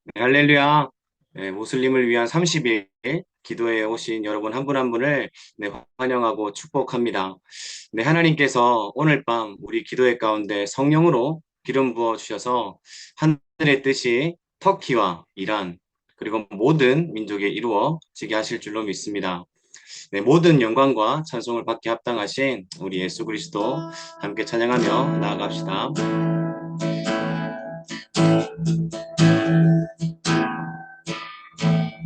네, 할렐루야. 네, 모슬림을 위한 30일 기도에 오신 여러분 한 분 한 분을 네, 환영하고 축복합니다. 네, 하나님께서 오늘 밤 우리 기도회 가운데 성령으로 기름 부어 주셔서 하늘의 뜻이 터키와 이란 그리고 모든 민족에 이루어지게 하실 줄로 믿습니다. 네, 모든 영광과 찬송을 받게 합당하신 우리 예수 그리스도 함께 찬양하며 나아갑시다.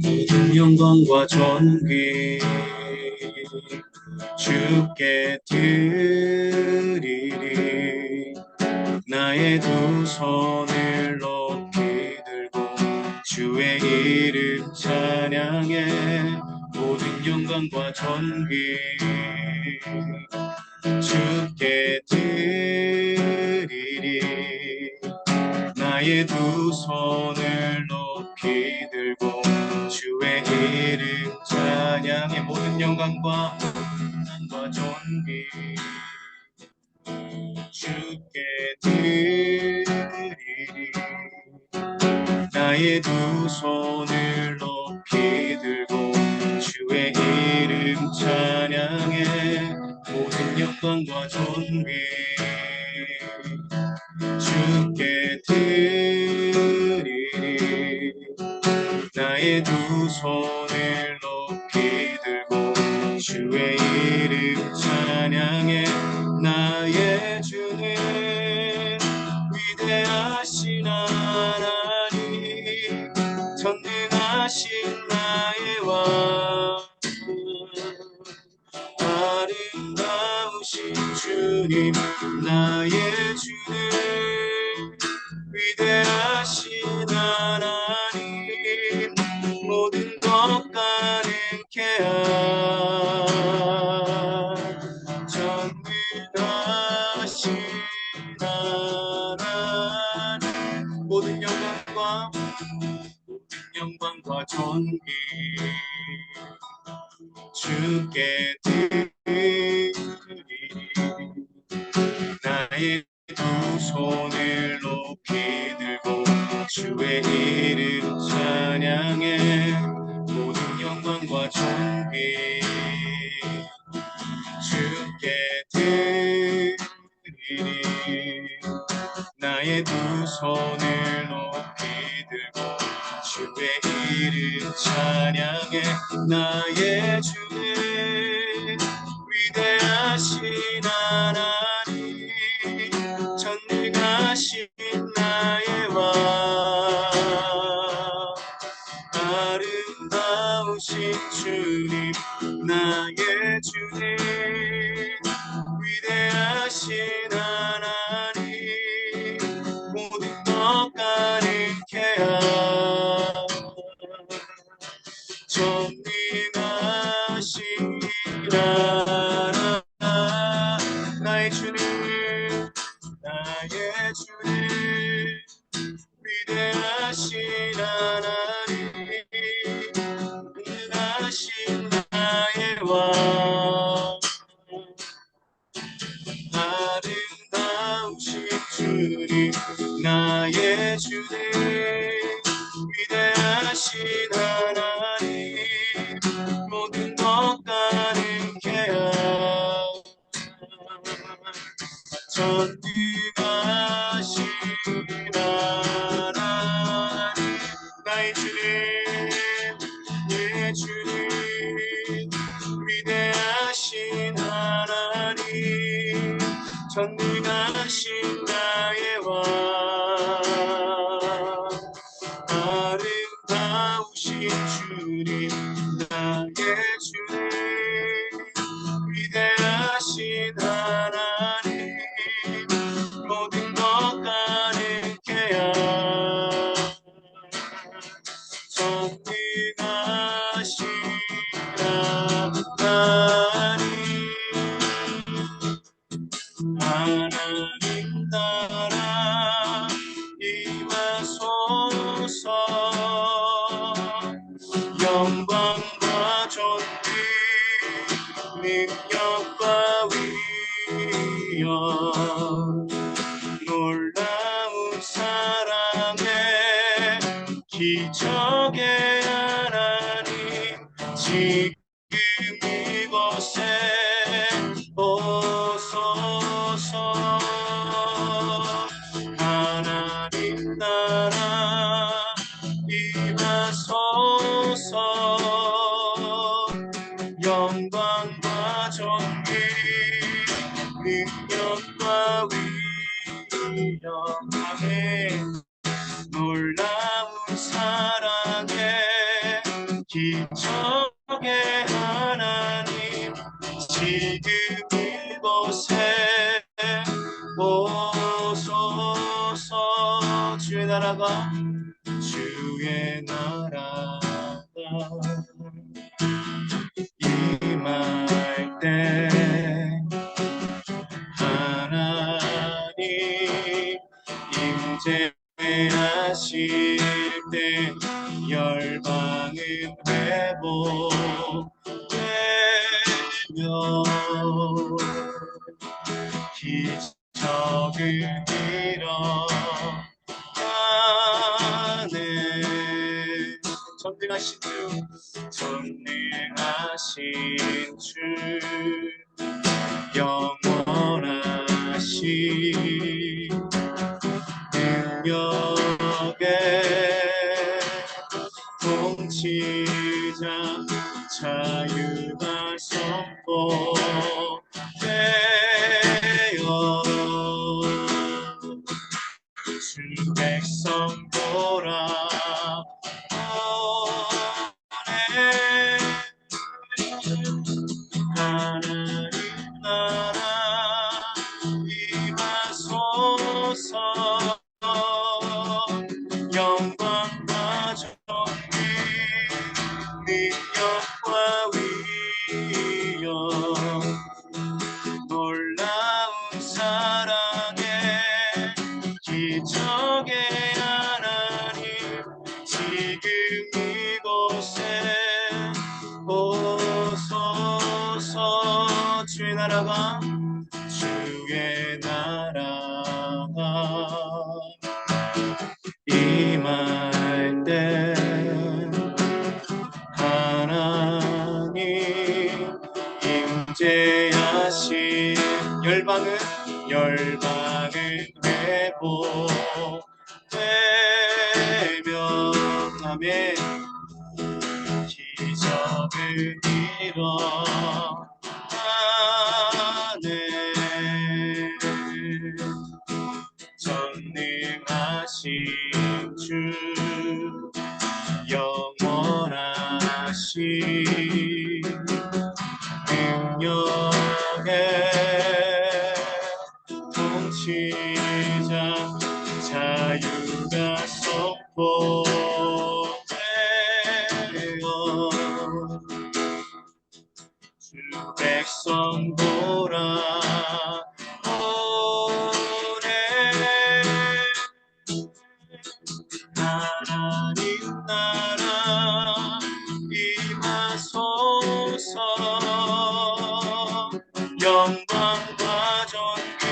모든 영광과 존귀 주께 드리리. 나의 두 손을 높이 들고 주의 이름 찬양해. 모든 영광과 존귀 주께 드리리. 나의 두 손을 높이 들고 주의 이름 찬양해. 모든 영광과 존귀 주께 드리리. 나의 두 손을 높이 들고 주의 이름 찬양해. 모든 영광과 존귀 주께 드리리. 나의 두 손을 높이 들고 주의 이름 찬양해. 나의 주는 위대하신 하나님, 전능하신 나의 왕, 아름다우신 주님. 나의 주는 위대하신 하나님, 모든 것 가능케 한 전능하신 하나님. 모든 영광과 존귀 주께 드리리. 나의 두 손을 높이 들고 주의 이름 찬양해. 모든 영광과 존귀 주께 드리리. 나의 두 손을 높이 들고 주의 이름 찬양해. 나의 주는 위대하신 하나님, 전능하신 나의 왕, 아름다우신 주님. 나의 주님 위대하신 하나님, 모든 것 가능케 한 전능하신 하나님. 나의 주님 위대하신 하나님, 전능하신 나의 왕, 아름다우신 주님. 나의 주님 위대하신 하나님, 모든 것 가능케 한 전능하신 하나님. 나의 주님 내 주님 위대하신 하나님, 전능하신 나의 왕, 아름다우신 주님. 나의 주님 위대하신 하나님, 모든 것 가능케 한 전능하신 하나님 나라 임하소서. 영광과 존귀 능력과 위엄 놀라운 사랑에 기적의 하나님 지금 이곳에 오소서. 하나님 나라 임하소서. 영광과 존귀 능력과 위엄함에 놀라운 사랑에 기적의 하나님 지금 이곳에 오소서. 주의 나라가 임할 때 하나님 임재하실 때 열방은 회복되며 기적을 일어나네. 전능하신 주 영원하신 능력의 통치자 자유가 선포되어 주 백성 돌아오네. 하나님 나라 임하소서. 영광과 존귀 능력과 위엄 놀라운 사랑에 기적의 하나님 지금 이곳에 오소서. 주의 나라가 임할 때 하나님 임재하신 열방은 회복되며 아멘. 기적을 일어나네. 전능하신 주 영원하신 능력의 통치자 자유가 선포되어 주 백성 돌아오네. 하나님 나라 임하소서. 영광과 존귀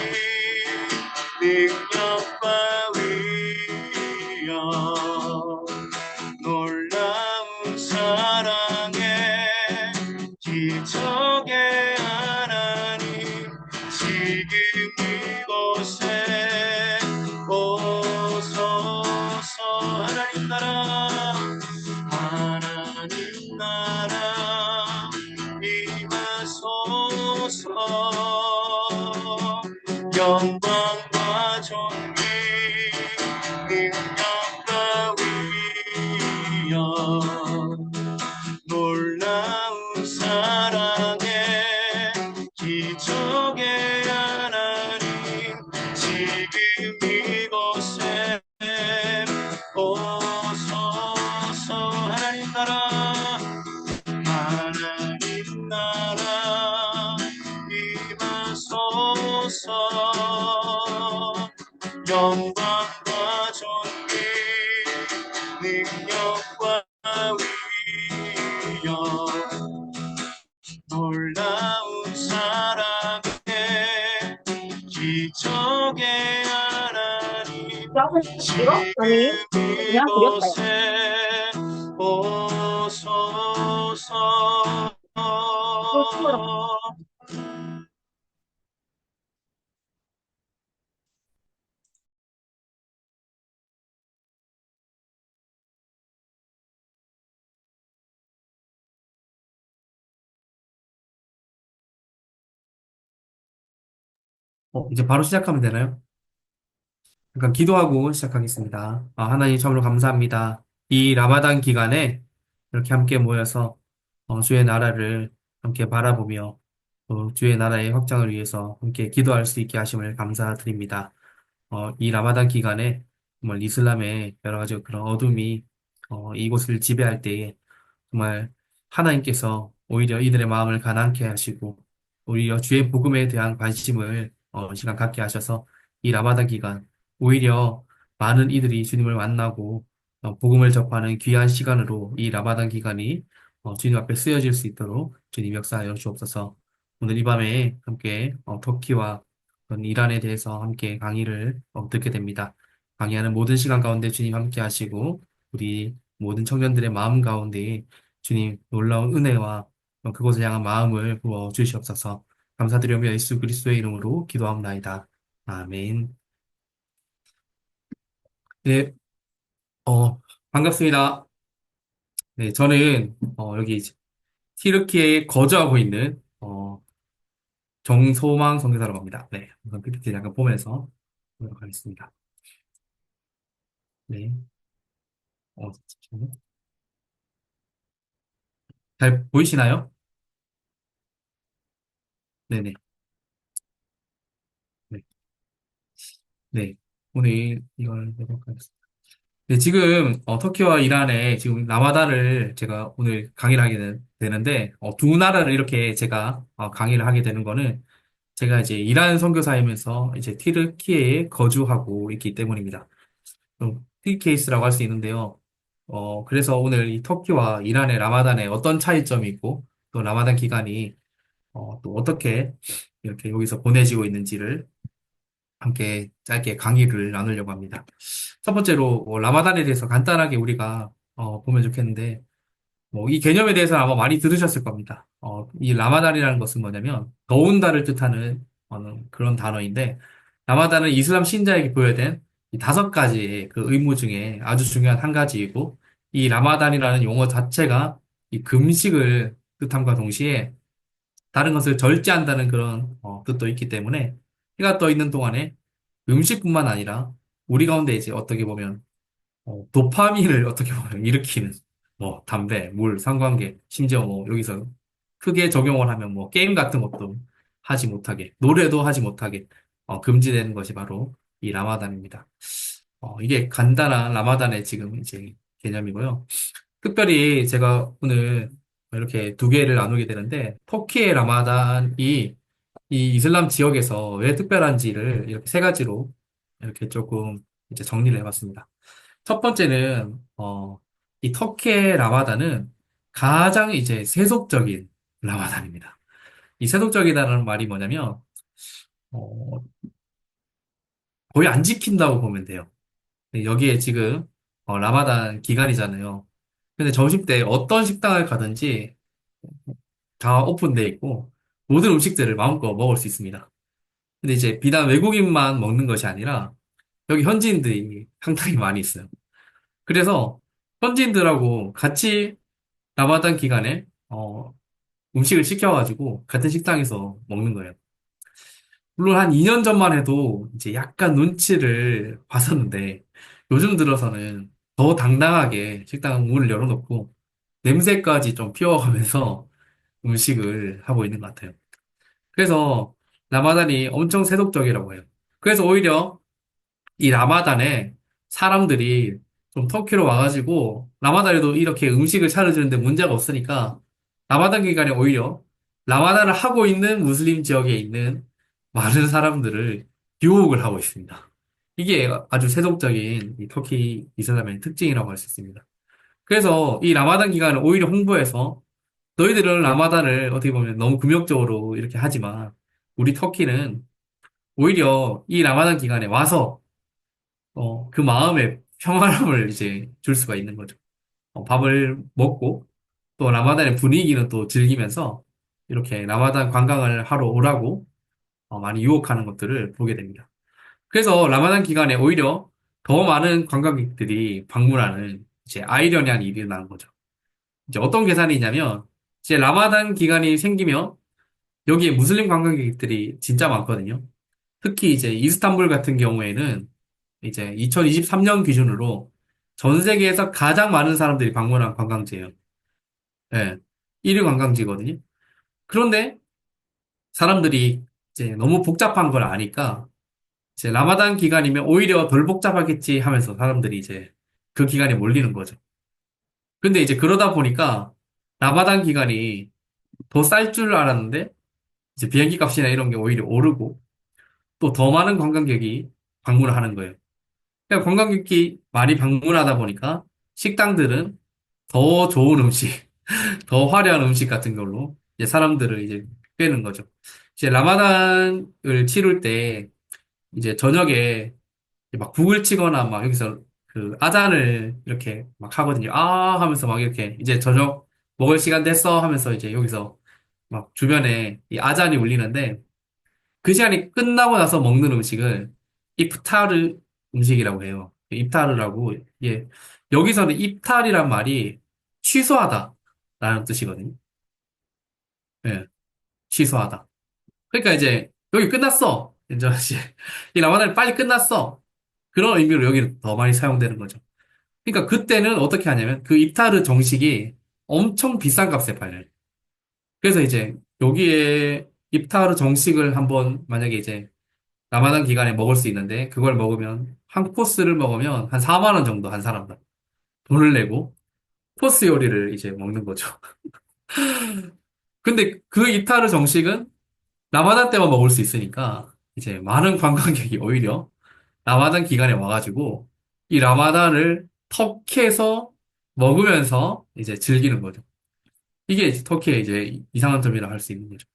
능력과 위엄 놀라운 사랑에 기적의 하나님 지금 이곳에 오소서. 하나님 나라 임하소서. 영광과 존귀 능력과 위엄 놀라운 사랑에 기적의 하나님 지금 이곳에 오소서. 하나님 나라 임하소서. 영광과 존귀 능력과 위엄 놀라운 사랑에 기적의 하나님 이거? 아니, 그냥 그렸다. 이곳에 오소서. 이거 치워라. 이제 바로 시작하면 되나요? 잠깐 기도하고 시작하겠습니다. 하나님 참으로 감사합니다. 이 라마단 기간에 이렇게 함께 모여서 주의 나라를 함께 바라보며 주의 나라의 확장을 위해서 함께 기도할 수 있게 하심을 감사드립니다. 이 라마단 기간에 정말 이슬람의 여러 가지 그런 어둠이 이곳을 지배할 때에 정말 하나님께서 오히려 이들의 마음을 가난케 하시고 오히려 주의 복음에 대한 관심을 시간 갖게 하셔서 이 라마단 기간 오히려 많은 이들이 주님을 만나고 복음을 접하는 귀한 시간으로 이 라마단 기간이 주님 앞에 쓰여질 수 있도록 주님 역사하여 주옵소서. 오늘 이 밤에 함께 터키와 이란에 대해서 함께 강의를 듣게 됩니다. 강의하는 모든 시간 가운데 주님 함께 하시고 우리 모든 청년들의 마음 가운데 주님 놀라운 은혜와 그곳을 향한 마음을 부어 주시옵소서. 감사드리며 예수 그리스도의 이름으로 기도합나이다. 아멘. 네, 반갑습니다. 네, 저는 여기 티르키에 거주하고 있는 정소망 선교사라고 합니다. 네, 우선 PPT 잠깐 보면서 보도록 하겠습니다. 네, 잠시만요. 잘 보이시나요? 네네. 네, 네. 오늘 이걸 해보도록 하겠습니다. 네, 지금 터키와 이란에 지금 라마단을 제가 오늘 강의를 하게 되는데 두 나라를 이렇게 제가 강의를 하게 되는 거는 제가 이제 이란 선교사이면서 이제 티르키예에 거주하고 있기 때문입니다. 티케이스라고 할 수 있는데요. 그래서 오늘 이 터키와 이란의 라마단에 어떤 차이점이 있고 또 라마단 기간이 또 어떻게 이렇게 여기서 보내지고 있는지를 함께 짧게 강의를 나누려고 합니다. 첫 번째로 라마단에 대해서 간단하게 우리가 보면 좋겠는데 이 개념에 대해서 아마 많이 들으셨을 겁니다. 이 라마단이라는 것은 뭐냐면 더운 달을 뜻하는 그런 단어인데 라마단은 이슬람 신자에게 부여된 이 5가지의 그 의무 중에 아주 중요한 한 가지이고 이 라마단이라는 용어 자체가 이 금식을 뜻함과 동시에 다른 것을 절제한다는 그런 뜻도 있기 때문에 해가 떠 있는 동안에 음식뿐만 아니라 우리 가운데 이제 어떻게 보면 도파민을 어떻게 보면 일으키는 뭐 담배, 물, 상관계, 심지어 뭐 여기서 크게 적용을 하면 뭐 게임 같은 것도 하지 못하게, 노래도 하지 못하게 금지되는 것이 바로 이 라마단입니다. 이게 간단한 라마단의 지금 이제 개념이고요. 특별히 제가 오늘 이렇게 두 개를 나누게 되는데 터키의 라마단이 이 이슬람 지역에서 왜 특별한지를 이렇게 세 가지로 이렇게 조금 이제 정리를 해봤습니다. 첫 번째는, 이 터키의 라마단은 가장 이제 세속적인 라마단입니다. 이 세속적이라는 말이 뭐냐면, 어, 거의 안 지킨다고 보면 돼요. 근데 여기에 지금, 라마단 기간이잖아요. 근데 점심 때 어떤 식당을 가든지 다 오픈되어 있고, 모든 음식들을 마음껏 먹을 수 있습니다. 근데 이제 비단 외국인만 먹는 것이 아니라, 여기 현지인들이 상당히 많이 있어요. 그래서 현지인들하고 같이 라마단 기간에 음식을 시켜가지고 같은 식당에서 먹는 거예요. 물론 한 2년 전만 해도 이제 약간 눈치를 봤었는데 요즘 들어서는 더 당당하게 식당 문을 열어놓고 냄새까지 좀 피워가면서 음식을 하고 있는 것 같아요. 그래서 라마단이 엄청 세속적이라고 해요. 그래서 오히려 이 라마단에 사람들이 좀 터키로 와가지고 라마단에도 이렇게 음식을 차려주는데 문제가 없으니까 라마단 기간에 오히려 라마단을 하고 있는 무슬림 지역에 있는 많은 사람들을 유혹을 하고 있습니다. 이게 아주 세속적인 이 터키 이슬람의 특징이라고 할 수 있습니다. 그래서 이 라마단 기간을 오히려 홍보해서 너희들은 라마단을 어떻게 보면 너무 금욕적으로 이렇게 하지만 우리 터키는 오히려 이 라마단 기간에 와서 그 마음에 평안함을 이제 줄 수가 있는 거죠. 밥을 먹고 또 라마단의 분위기는 또 즐기면서 이렇게 라마단 관광을 하러 오라고 많이 유혹하는 것들을 보게 됩니다. 그래서 라마단 기간에 오히려 더 많은 관광객들이 방문하는 이제 아이러니한 일이 일어나는 거죠. 이제 어떤 계산이 있냐면 이제 라마단 기간이 생기면 여기에 무슬림 관광객들이 진짜 많거든요. 특히 이제 이스탄불 같은 경우에는 이제 2023년 기준으로 전 세계에서 가장 많은 사람들이 방문한 관광지예요. 예. 1위 관광지거든요. 그런데 사람들이 이제 너무 복잡한 걸 아니까 이제 라마단 기간이면 오히려 덜 복잡하겠지 하면서 사람들이 이제 그 기간에 몰리는 거죠. 근데 이제 그러다 보니까 라마단 기간이 더 쌀 줄 알았는데 이제 비행기 값이나 이런 게 오히려 오르고 또 더 많은 관광객이 방문을 하는 거예요. 그러니까 관광객이 많이 방문하다 보니까 식당들은 더 좋은 음식, 더 화려한 음식 같은 걸로 이제 사람들을 이제 빼는 거죠. 이제 라마단을 치룰 때 이제 저녁에 막 북을 치거나 막 여기서 그 아잔을 이렇게 막 하거든요. 아 하면서 막 이렇게 이제 저녁 먹을 시간 됐어 하면서 이제 여기서 막 주변에 이 아잔이 울리는데 그 시간이 끝나고 나서 먹는 음식을 이프타르 음식이라고 해요. 이프타르라고 예 여기서는 이프타르란 말이 취소하다라는 뜻이거든요. 예, 취소하다. 그러니까 이제 여기 끝났어. 이제 이 라마단이 빨리 끝났어. 그런 의미로 여기는 더 많이 사용되는 거죠. 그러니까 그때는 어떻게 하냐면 그 이프타르 정식이 엄청 비싼 값에 팔려요. 그래서 이제 여기에 이프타르 정식을 한번 만약에 이제 라마단 기간에 먹을 수 있는데 그걸 먹으면 한 코스를 먹으면 한 4만 원 정도 한 사람당 돈을 내고 코스 요리를 이제 먹는 거죠. 근데 그 이프타르 정식은 라마단 때만 먹을 수 있으니까 이제 많은 관광객이 오히려 라마단 기간에 와가지고 이 라마단을 터키에서 먹으면서 이제 즐기는 거죠. 이게 이제 터키의 이제 이상한 점이라 할 수 있는 거죠.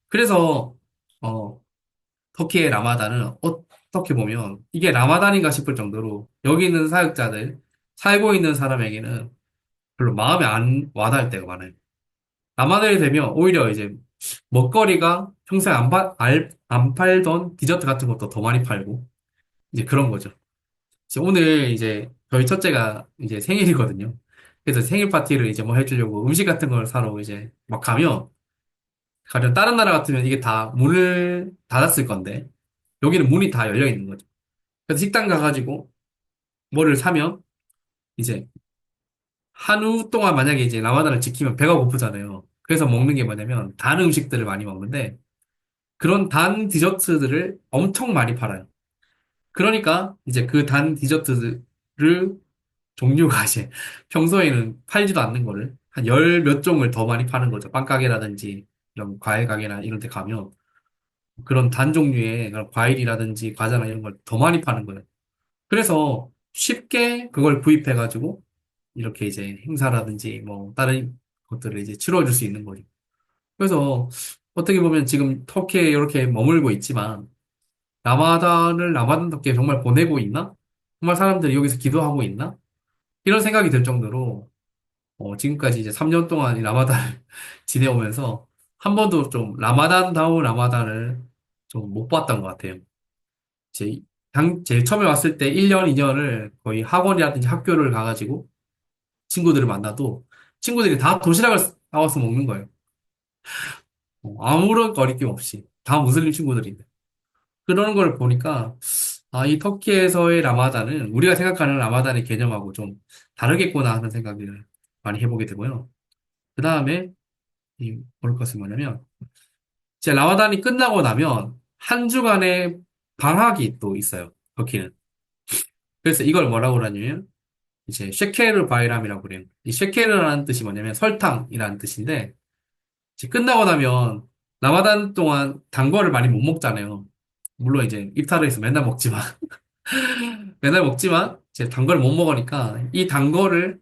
그래서 어, 터키의 라마단은 어떻게 보면 이게 라마단인가 싶을 정도로 여기 있는 사역자들 살고 있는 사람에게는 별로 마음에 안 와닿을 때가 많아요. 라마단이 되면 오히려 이제 먹거리가 평소에 안 팔던 디저트 같은 것도 더 많이 팔고 이제 그런 거죠. 이제 오늘 이제 저희 첫째가 이제 생일이거든요. 그래서 생일 파티를 이제 뭐 해주려고 음식 같은 걸 사러 이제 막 가면 다른 나라 같으면 이게 다 문을 닫았을 건데 여기는 문이 다 열려 있는 거죠. 그래서 식당 가가지고 뭐를 사면 이제 한우 동안 만약에 이제 라마단을 지키면 배가 고프잖아요. 그래서 먹는 게 뭐냐면 단 음식들을 많이 먹는데 그런 단 디저트들을 엄청 많이 팔아요. 그러니까 이제 그 단 디저트를 종류가 이제 평소에는 팔지도 않는 거를 한 열 몇 종을 더 많이 파는 거죠. 빵가게라든지 이런 과일 가게나 이런 데 가면 그런 단 종류의 그런 과일이라든지 과자나 이런 걸 더 많이 파는 거예요. 그래서 쉽게 그걸 구입해가지고 이렇게 이제 행사라든지 뭐 다른 것들을 이제 치러줄 수 있는 거죠. 그래서 어떻게 보면 지금 터키에 이렇게 머물고 있지만 라마단답게 정말 보내고 있나? 정말 사람들이 여기서 기도하고 있나? 이런 생각이 들 정도로 지금까지 이제 3년 동안 이 라마단을 지내오면서 한 번도 좀 라마단다운 라마단을 좀 못 봤던 것 같아요. 제, 제일 처음에 왔을 때 1년, 2년을 거의 학원이라든지 학교를 가가지고 친구들을 만나도 친구들이 다 도시락을 싸와서 먹는 거예요. 아무런 거리낌 없이. 다 무슬림 친구들인데. 그러는 걸 보니까, 아, 이 터키에서의 라마단은 우리가 생각하는 라마단의 개념하고 좀 다르겠구나 하는 생각을 많이 해보게 되고요. 그 다음에, 볼 것은 뭐냐면, 이제 라마단이 끝나고 나면 한 주간의 방학이 또 있어요. 터키는. 그래서 이걸 뭐라고 하냐면, 이제 쉐케르 바이람이라고 그래요. 이 쉐케르라는 뜻이 뭐냐면 설탕이라는 뜻인데, 이제 끝나고 나면 라마단 동안 단 거를 많이 못 먹잖아요. 물론 이제 if타르에서 맨날 먹지만, 맨날 먹지만, 이제 단 거를 못 먹으니까 이 단 거를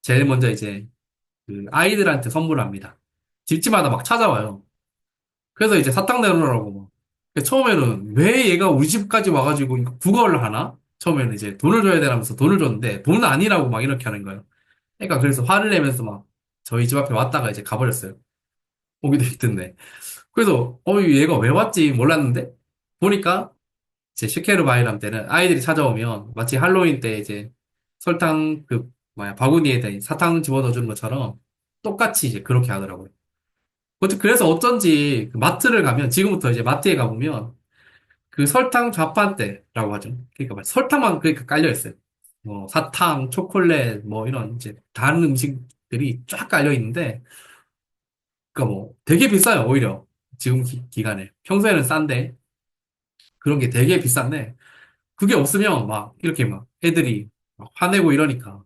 제일 먼저 이제 그 아이들한테 선물합니다. 집집마다 막 찾아와요. 그래서 이제 사탕 내놓으라고 막. 처음에는 왜 얘가 우리 집까지 와가지고 이거 국어를 하나? 처음에는 이제 돈을 줘야 되라면서 돈을 줬는데 돈 아니라고 막 이렇게 하는 거예요. 그러니까 그래서 화를 내면서 막 저희 집 앞에 왔다가 이제 가버렸어요. 오기도 힘든데. 그래서 얘가 왜 왔지 몰랐는데 보니까 이제 슈케르 바이람 때는 아이들이 찾아오면 마치 할로윈 때 이제 설탕 그 뭐야 바구니에다 사탕 집어넣어 주는 것처럼 똑같이 이제 그렇게 하더라고요. 그래서 어쩐지 그 마트를 가면 지금부터 이제 마트에 가보면 그 설탕 좌판대라고 하죠. 그러니까 막 설탕만 그러니까 깔려 있어요. 뭐 사탕, 초콜릿 뭐 이런 이제 다른 음식들이 쫙 깔려 있는데 그러니까 뭐 되게 비싸요 오히려 지금 기간에 평소에는 싼데 그런 게 되게 비싼데 그게 없으면 막 이렇게 막 애들이 막 화내고 이러니까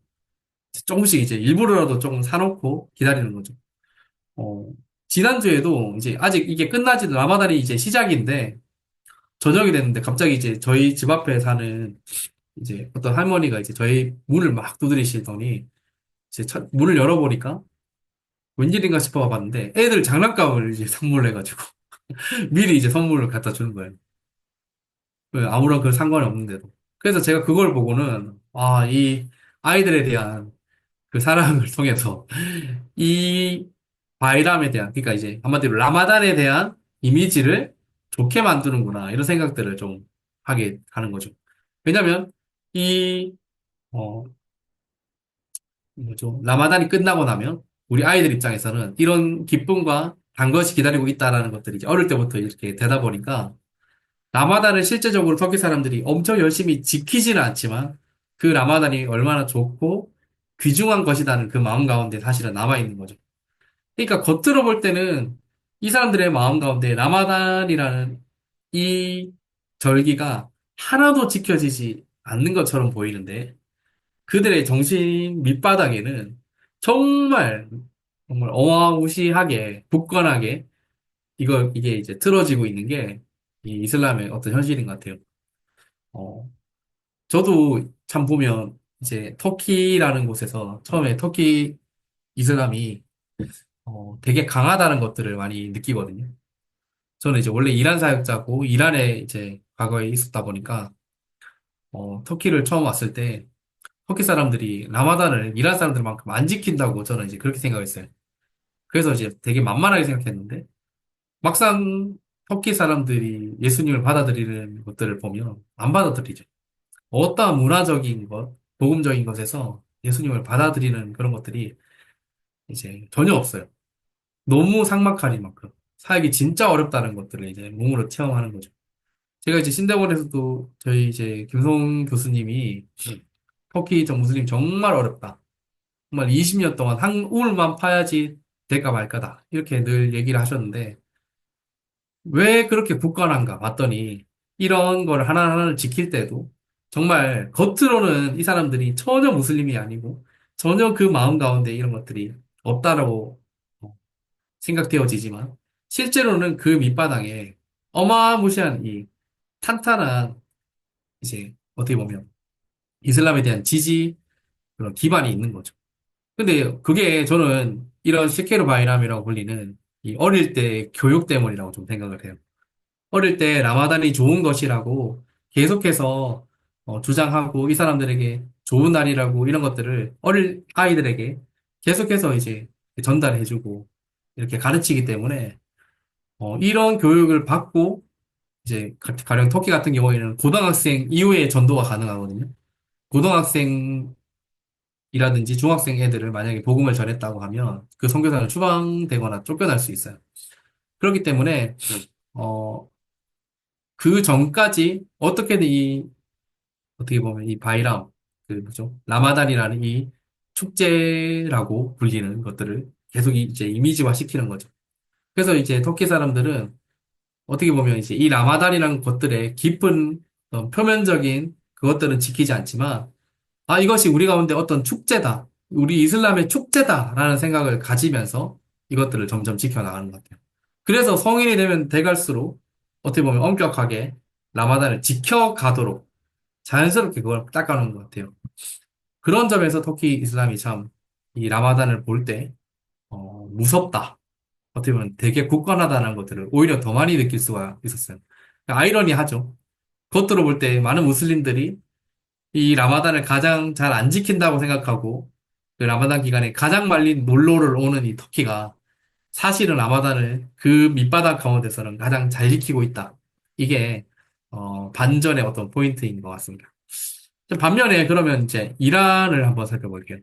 조금씩 이제 일부러라도 조금 사놓고 기다리는 거죠. 어, 지난주에도 이제 아직 이게 끝나지도 라마단이 이제 시작인데 저녁이 됐는데 갑자기 이제 저희 집 앞에 사는 이제 어떤 할머니가 이제 저희 문을 막 두드리시더니 이제 문을 열어보니까 웬일인가 싶어 봤는데 애들 장난감을 이제 선물을 해가지고 미리 이제 선물을 갖다 주는 거예요. 아무런 그 상관이 없는데도. 그래서 제가 그걸 보고는 이 아이들에 대한 그 사랑을 통해서 이 바이람에 대한 그러니까 이제 한마디로 라마단에 대한 이미지를 좋게 만드는구나 이런 생각들을 좀 하게 하는 거죠. 왜냐면 이 어, 뭐죠? 라마단이 끝나고 나면 우리 아이들 입장에서는 이런 기쁨과 단 것이 기다리고 있다라는 것들이 이제 어릴 때부터 이렇게 되다 보니까 라마단을 실제적으로 터키 사람들이 엄청 열심히 지키지는 않지만 그 라마단이 얼마나 좋고 귀중한 것이라는 그 마음 가운데 사실은 남아있는 거죠. 그러니까 겉으로 볼 때는 이 사람들의 마음 가운데 라마단이라는 이 절기가 하나도 지켜지지 않는 것처럼 보이는데 그들의 정신 밑바닥에는 정말 정말 어마무시하게 굳건하게 이게 이제 틀어지고 있는 게 이 이슬람의 어떤 현실인 것 같아요. 어, 저도 참 보면 이제 터키라는 곳에서 처음에 터키 이슬람이 되게 강하다는 것들을 많이 느끼거든요. 저는 이제 원래 이란 사역자고 이란에 이제 과거에 있었다 보니까 터키를 처음 왔을 때 터키 사람들이 라마단을 이란 사람들만큼 안 지킨다고 저는 이제 그렇게 생각했어요. 그래서 이제 되게 만만하게 생각했는데 막상 터키 사람들이 예수님을 받아들이는 것들을 보면 안 받아들이죠. 어떠한 문화적인 것, 복음적인 것에서 예수님을 받아들이는 그런 것들이 이제 전혀 없어요. 너무 삭막하니만큼 사역이 진짜 어렵다는 것들을 이제 몸으로 체험하는 거죠. 제가 이제 신대원에서도 저희 이제 김성 교수님이 터키 저 무슬림 정말 어렵다. 정말 20년 동안 한 울만 파야지 될까 말까다. 이렇게 늘 얘기를 하셨는데 왜 그렇게 굳건한가 봤더니 이런 걸 하나하나를 지킬 때도 정말 겉으로는 이 사람들이 전혀 무슬림이 아니고 전혀 그 마음 가운데 이런 것들이 없다라고 생각되어지지만 실제로는 그 밑바닥에 어마무시한 이 탄탄한 이제 어떻게 보면 이슬람에 대한 지지 그런 기반이 있는 거죠. 근데 그게 저는 이런 시케르 바이람이라고 불리는 이 어릴 때 교육 때문이라고 좀 생각을 해요. 어릴 때 라마단이 좋은 것이라고 계속해서 주장하고 이 사람들에게 좋은 날이라고 이런 것들을 어릴 아이들에게 계속해서 이제 전달해주고 이렇게 가르치기 때문에 이런 교육을 받고 이제 가령 터키 같은 경우에는 고등학생 이후에 전도가 가능하거든요. 고등학생이라든지 중학생 애들을 만약에 복음을 전했다고 하면 그 선교사는 추방되거나 쫓겨날 수 있어요. 그렇기 때문에 어, 그 전까지 어떻게든 어떻게 보면 이 바이람, 그 뭐죠? 라마단이라는 이 축제라고 불리는 것들을 계속 이제 이미지화 시키는 거죠. 그래서 이제 터키 사람들은 어떻게 보면 이제 이 라마단이라는 것들의 깊은 표면적인 그것들은 지키지 않지만, 이것이 우리 가운데 어떤 축제다. 우리 이슬람의 축제다라는 생각을 가지면서 이것들을 점점 지켜나가는 것 같아요. 그래서 성인이 되면 돼갈수록 어떻게 보면 엄격하게 라마단을 지켜가도록 자연스럽게 그걸 닦아놓은 것 같아요. 그런 점에서 터키 이슬람이 참 이 라마단을 볼 때, 무섭다. 어떻게 보면 되게 굳건하다는 것들을 오히려 더 많이 느낄 수가 있었어요. 아이러니하죠. 겉으로 볼 때 많은 무슬림들이 이 라마단을 가장 잘 안 지킨다고 생각하고 그 라마단 기간에 가장 말린 놀러를 오는 이 터키가 사실은 라마단을 그 밑바닥 가운데서는 가장 잘 지키고 있다. 이게 반전의 어떤 포인트인 것 같습니다. 반면에 그러면 이제 이란을 한번 살펴볼게요.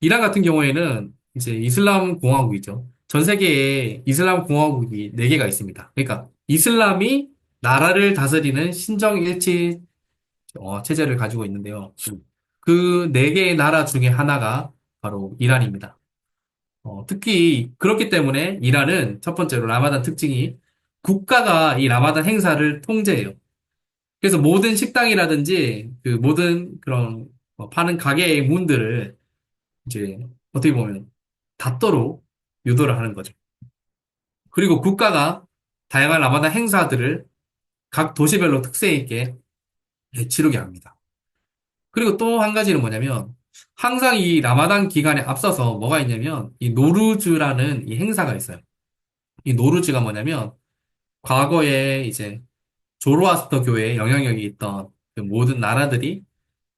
이란 같은 경우에는 이제 이슬람 공화국이죠. 전 세계에 이슬람 공화국이 4개가 있습니다. 그러니까 이슬람이 나라를 다스리는 신정일치 체제를 가지고 있는데요. 그 4개의 나라 중에 하나가 바로 이란입니다. 특히 그렇기 때문에 이란은 첫 번째로 라마단 특징이 국가가 이 라마단 행사를 통제해요. 그래서 모든 식당이라든지 그 모든 그런 파는 가게의 문들을 이제 어떻게 보면 닫도록 유도를 하는 거죠. 그리고 국가가 다양한 라마단 행사들을 각 도시별로 특색 있게 치르게 합니다. 그리고 또 한 가지는 뭐냐면 항상 이 라마단 기간에 앞서서 뭐가 있냐면 이 노루즈라는 이 행사가 있어요. 이 노루즈가 뭐냐면 과거에 이제 조로아스터 교회에 영향력이 있던 그 모든 나라들이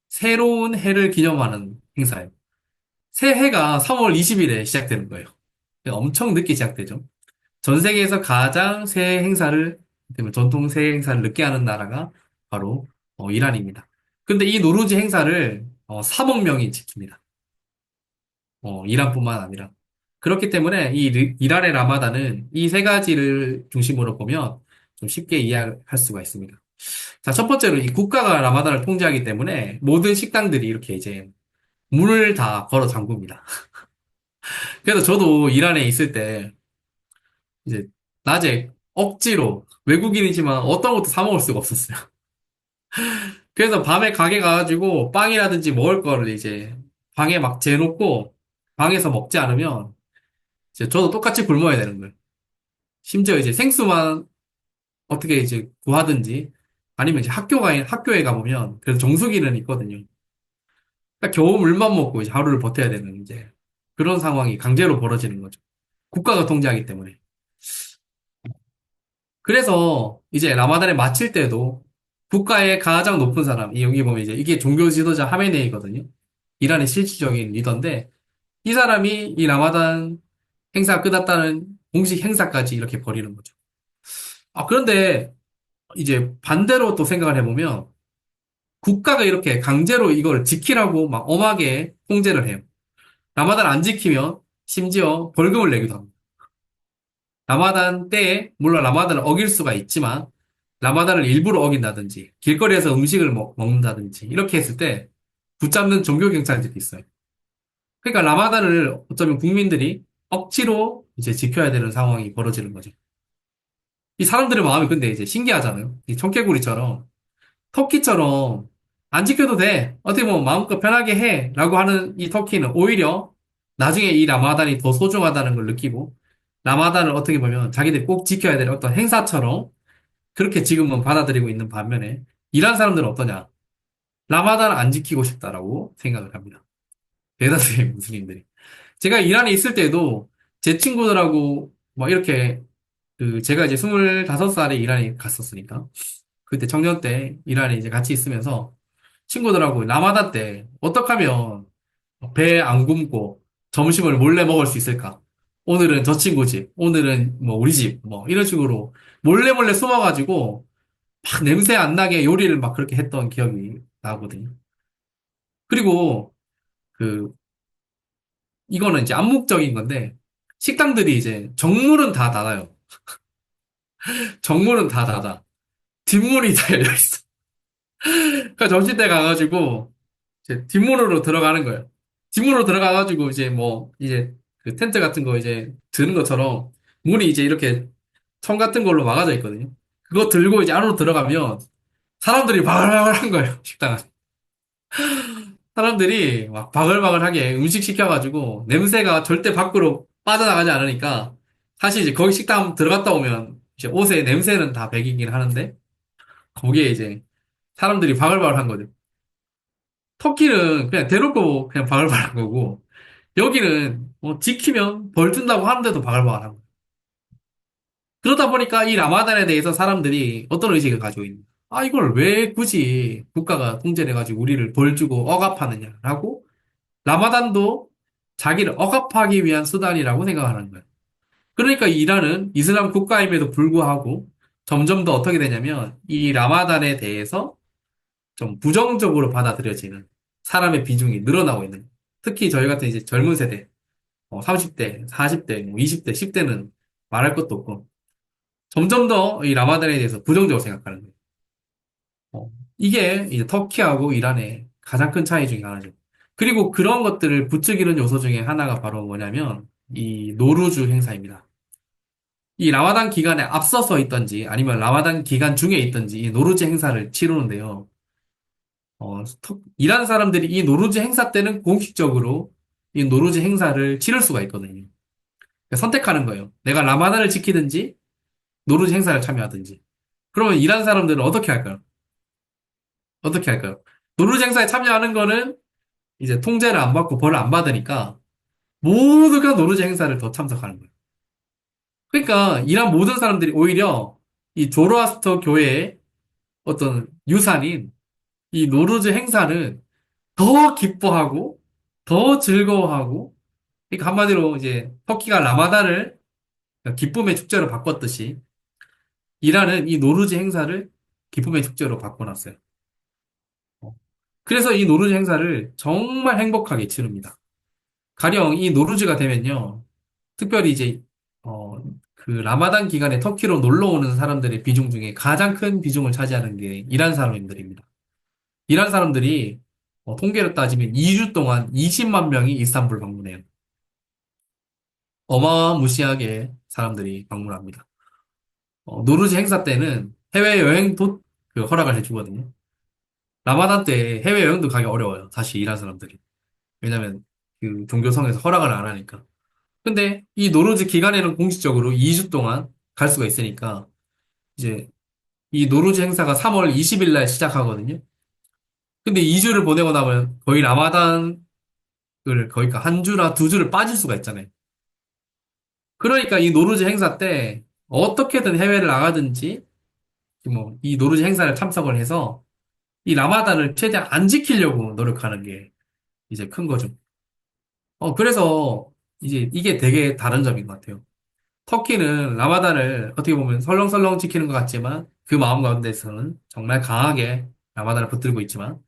새로운 해를 기념하는 행사예요. 새해가 3월 20일에 시작되는 거예요. 엄청 늦게 시작되죠. 전 세계에서 가장 새해 행사를, 전통 새해 행사를 늦게 하는 나라가 바로 이란입니다. 근데 이 노루즈 행사를 3억 명이 지킵니다. 이란뿐만 아니라. 그렇기 때문에 이 이란의 라마단은 이 세 가지를 중심으로 보면 좀 쉽게 이해할 수가 있습니다. 자, 첫 번째로 이 국가가 라마단을 통제하기 때문에 모든 식당들이 이렇게 이제 문을 다 걸어 잠굽니다. 그래서 저도 이란에 있을 때 이제 낮에 억지로 외국인이지만 어떤 것도 사 먹을 수가 없었어요. 그래서 밤에 가게 가가지고 빵이라든지 먹을 거를 이제 방에 막 재놓고 방에서 먹지 않으면 이제 저도 똑같이 굶어야 되는 거예요. 심지어 이제 생수만 어떻게 이제 구하든지 아니면 이제 학교에 가보면 그래도 정수기는 있거든요. 그러니까 겨우 물만 먹고 이제 하루를 버텨야 되는 이제 그런 상황이 강제로 벌어지는 거죠. 국가가 통제하기 때문에. 그래서 이제 라마단을 마칠 때도 국가의 가장 높은 사람, 여기 보면 이제 이게 종교 지도자 하메네이거든요. 이란의 실질적인 리더인데 이 사람이 이 라마단 행사 끝났다는 공식 행사까지 이렇게 벌이는 거죠. 그런데 이제 반대로 또 생각을 해보면 국가가 이렇게 강제로 이걸 지키라고 막 엄하게 통제를 해요. 라마단 안 지키면 심지어 벌금을 내기도 합니다. 라마단 때에 물론 라마단을 어길 수가 있지만 라마단을 일부러 어긴다든지 길거리에서 음식을 먹는다든지 이렇게 했을 때 붙잡는 종교 경찰들이 있어요. 그러니까 라마단을 어쩌면 국민들이 억지로 이제 지켜야 되는 상황이 벌어지는 거죠. 이 사람들의 마음이 근데 이제 신기하잖아요. 이 청개구리처럼 터키처럼 안 지켜도 돼. 어떻게 보면 마음껏 편하게 해. 라고 하는 이 터키는 오히려 나중에 이 라마단이 더 소중하다는 걸 느끼고 라마단을 어떻게 보면 자기들이 꼭 지켜야 될 어떤 행사처럼 그렇게 지금은 받아들이고 있는 반면에 이란 사람들은 어떠냐? 라마단을 안 지키고 싶다라고 생각을 합니다. 대다수의 무슬림들이. 제가 이란에 있을 때도 제 친구들하고 막 이렇게 제가 이제 25살에 이란에 갔었으니까 그때 청년 때 이란에 이제 같이 있으면서 친구들하고 라마단 때 어떻게 하면 배 안 굶고 점심을 몰래 먹을 수 있을까? 오늘은 저 친구 집, 오늘은 뭐 우리 집, 뭐 이런 식으로 몰래 몰래 숨어가지고 막 냄새 안 나게 요리를 막 그렇게 했던 기억이 나거든요. 그리고 그 이거는 이제 암묵적인 건데 식당들이 이제 정문은 다 닫아요. 정문은 다 닫아. 뒷문이 다 열려 있어. 그러니까 점심 때 가가지고 이제 뒷문으로 들어가는 거예요. 뒷문으로 들어가가지고 이제 뭐 이제 그 텐트 같은 거 이제 드는 것처럼 문이 이제 이렇게 청 같은 걸로 막아져 있거든요. 그거 들고 이제 안으로 들어가면 사람들이 바글바글한 거예요. 식당 안에. 사람들이 막 바글바글하게 음식 시켜가지고 냄새가 절대 밖으로 빠져나가지 않으니까 사실 이제 거기 식당 들어갔다 오면 이제 옷에 냄새는 다 배기긴 하는데 거기에 이제 사람들이 바글바글한 거죠. 터키는 그냥 대놓고 그냥 바글바글한 거고 여기는 뭐 지키면 벌 준다고 하는데도 바글바글한 거예요. 그러다 보니까 이 라마단에 대해서 사람들이 어떤 의식을 가지고 있는 거예요. 아, 이걸 왜 굳이 국가가 통제를 해가지고 우리를 벌 주고 억압하느냐라고 라마단도 자기를 억압하기 위한 수단이라고 생각하는 거예요. 그러니까 이란은 이슬람 국가임에도 불구하고 점점 더 어떻게 되냐면 이 라마단에 대해서 좀 부정적으로 받아들여지는 사람의 비중이 늘어나고 있는 거예요. 특히 저희 같은 이제 젊은 세대, 30대, 40대, 20대, 10대는 말할 것도 없고 점점 더 이 라마단에 대해서 부정적으로 생각하는 거예요. 이게 이제 터키하고 이란의 가장 큰 차이 중에 하나죠. 그리고 그런 것들을 부추기는 요소 중에 하나가 바로 뭐냐면 이 노루즈 행사입니다. 이 라마단 기간에 앞서서 있던지 아니면 라마단 기간 중에 있던지 이 노루즈 행사를 치르는데요. 이란 사람들이 이 노루즈 행사 때는 공식적으로 이 노루즈 행사를 치를 수가 있거든요. 그러니까 선택하는 거예요. 내가 라마단을 지키든지 노루즈 행사를 참여하든지. 그러면 이란 사람들은 어떻게 할까요? 어떻게 할까요? 노루즈 행사에 참여하는 거는 이제 통제를 안 받고 벌을 안 받으니까 모두가 노르제 행사를 더 참석하는 거예요. 그러니까 이란 모든 사람들이 오히려 이 조로아스터 교회의 어떤 유산인 이 노르제 행사는 더 기뻐하고 더 즐거워하고 그러니까 한마디로 이제 터키가 라마단을 기쁨의 축제로 바꿨듯이 이란은 이 노르제 행사를 기쁨의 축제로 바꿔놨어요. 그래서 이 노르제 행사를 정말 행복하게 치릅니다. 가령 이 노르즈가 되면요. 특별히 이제 어, 그 라마단 기간에 터키로 놀러 오는 사람들의 비중 중에 가장 큰 비중을 차지하는 게 이란 사람들입니다. 이란 사람들이 통계로 따지면 2주 동안 20만 명이 이스탄불 방문해요. 어마무시하게 사람들이 방문합니다. 노르즈 행사 때는 해외여행도 그 허락을 해주거든요. 라마단 때 해외여행도 가기 어려워요. 사실 이란 사람들이. 왜냐면 그 종교성에서 허락을 안 하니까. 근데 이 노르즈 기간에는 공식적으로 2주 동안 갈 수가 있으니까 이제 이 노르즈 행사가 3월 20일 날 시작하거든요. 근데 2주를 보내고 나면 거의 라마단을 거의 한 주나 두 주를 빠질 수가 있잖아요. 그러니까 이 노르즈 행사 때 어떻게든 해외를 나가든지 뭐 이 노르즈 행사를 참석을 해서 이 라마단을 최대한 안 지키려고 노력하는 게 이제 큰 거죠. 그래서 이제 이게 되게 다른 점인 것 같아요. 터키는 라마단을 어떻게 보면 설렁설렁 지키는 것 같지만 그 마음 가운데서는 정말 강하게 라마단을 붙들고 있지만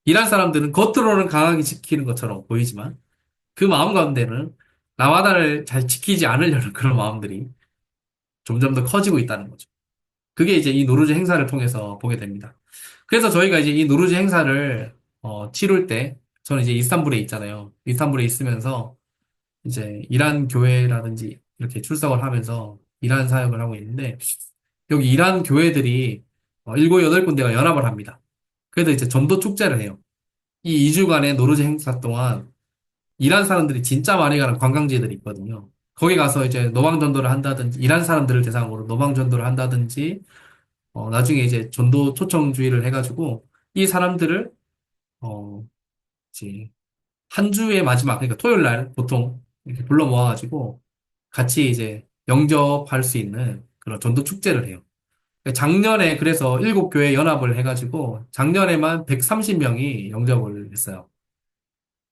이란 사람들은 겉으로는 강하게 지키는 것처럼 보이지만 그 마음 가운데는 라마단을 잘 지키지 않으려는 그런 마음들이 점점 더 커지고 있다는 거죠. 그게 이제 이 노르즈 행사를 통해서 보게 됩니다. 그래서 저희가 이제 이 노르즈 행사를 치룰 때 저는 이제 이스탄불에 있잖아요. 이스탄불에 있으면서 이제 이란 교회라든지 이렇게 출석을 하면서 이란 사역을 하고 있는데 여기 이란 교회들이 일곱 여덟 군데가 연합을 합니다. 그래서 이제 전도 축제를 해요. 이 2주간의 노르제 행사 동안 이란 사람들이 진짜 많이 가는 관광지들이 있거든요. 거기 가서 이제 노방 전도를 한다든지 이란 사람들을 대상으로 노방 전도를 한다든지 나중에 이제 전도 초청주의를 해가지고 이 사람들을 어 이제 한 주의 마지막, 그러니까 토요일 날 보통 이렇게 불러 모아가지고 같이 이제 영접할 수 있는 그런 전도 축제를 해요. 그러니까 작년에 그래서 일곱 교회 연합을 해가지고 작년에만 130명이 영접을 했어요.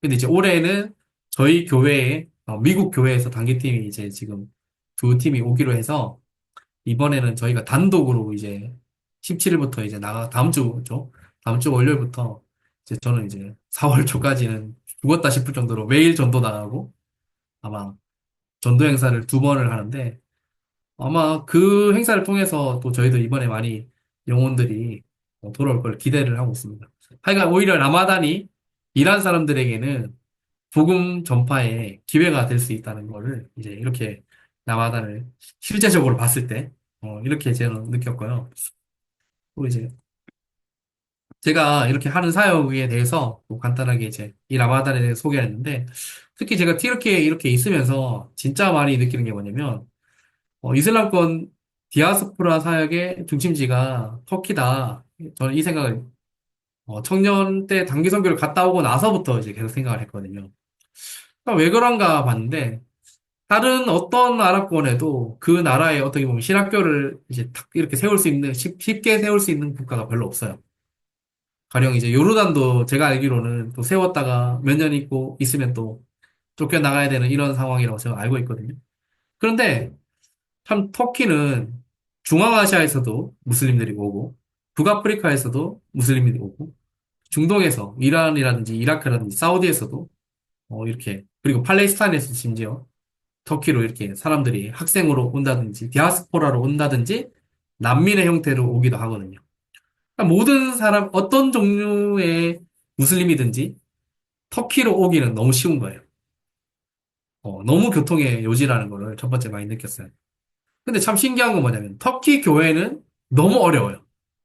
근데 이제 올해는 저희 교회에, 미국 교회에서 단기팀이 이제 지금 두 팀이 오기로 해서 이번에는 저희가 단독으로 이제 17일부터 이제 다음 주죠. 다음 주 월요일부터 이제 저는 이제 4월 초까지는 죽었다 싶을 정도로 매일 전도 나가고 아마 전도 행사를 두 번을 하는데 아마 그 행사를 통해서 또 저희도 이번에 많이 영혼들이 돌아올 걸 기대를 하고 있습니다. 하여간 오히려 라마단이 이란 사람들에게는 복음 전파의 기회가 될 수 있다는 거를 이제 이렇게 라마단을 실제적으로 봤을 때 이렇게 저는 느꼈고요. 또 이제 제가 이렇게 하는 사역에 대해서 또 간단하게 이제 이 라마단에 대해서 소개했는데 특히 제가 튀르키예에 이렇게 있으면서 진짜 많이 느끼는 게 뭐냐면 이슬람권 디아스포라 사역의 중심지가 터키다. 저는 이 생각을 청년 때 단기 선교를 갔다 오고 나서부터 이제 계속 생각을 했거든요. 그러니까 왜 그런가 봤는데 다른 어떤 나라권에도 그 나라의 어떻게 보면 신학교를 이제 탁 이렇게 세울 수 있는, 쉽게 세울 수 있는 국가가 별로 없어요. 가령 이제 요르단도 제가 알기로는 또 세웠다가 몇 년 있고 있으면 또 쫓겨나가야 되는 이런 상황이라고 제가 알고 있거든요. 그런데 참 터키는 중앙아시아에서도 무슬림들이 오고 북아프리카에서도 무슬림들이 오고 중동에서 이란이라든지 이라크라든지 사우디에서도 이렇게 그리고 팔레스타인에서 심지어 터키로 이렇게 사람들이 학생으로 온다든지 디아스포라로 온다든지 난민의 형태로 오기도 하거든요. 그러니까 모든 사람 어떤 종류의 무슬림이든지 터키로 오기는 너무 쉬운 거예요. 너무 교통의 요지라는 거를 첫 번째 많이 느꼈어요. 근데 참 신기한 건 뭐냐면 터키 교회는 너무 어려워요.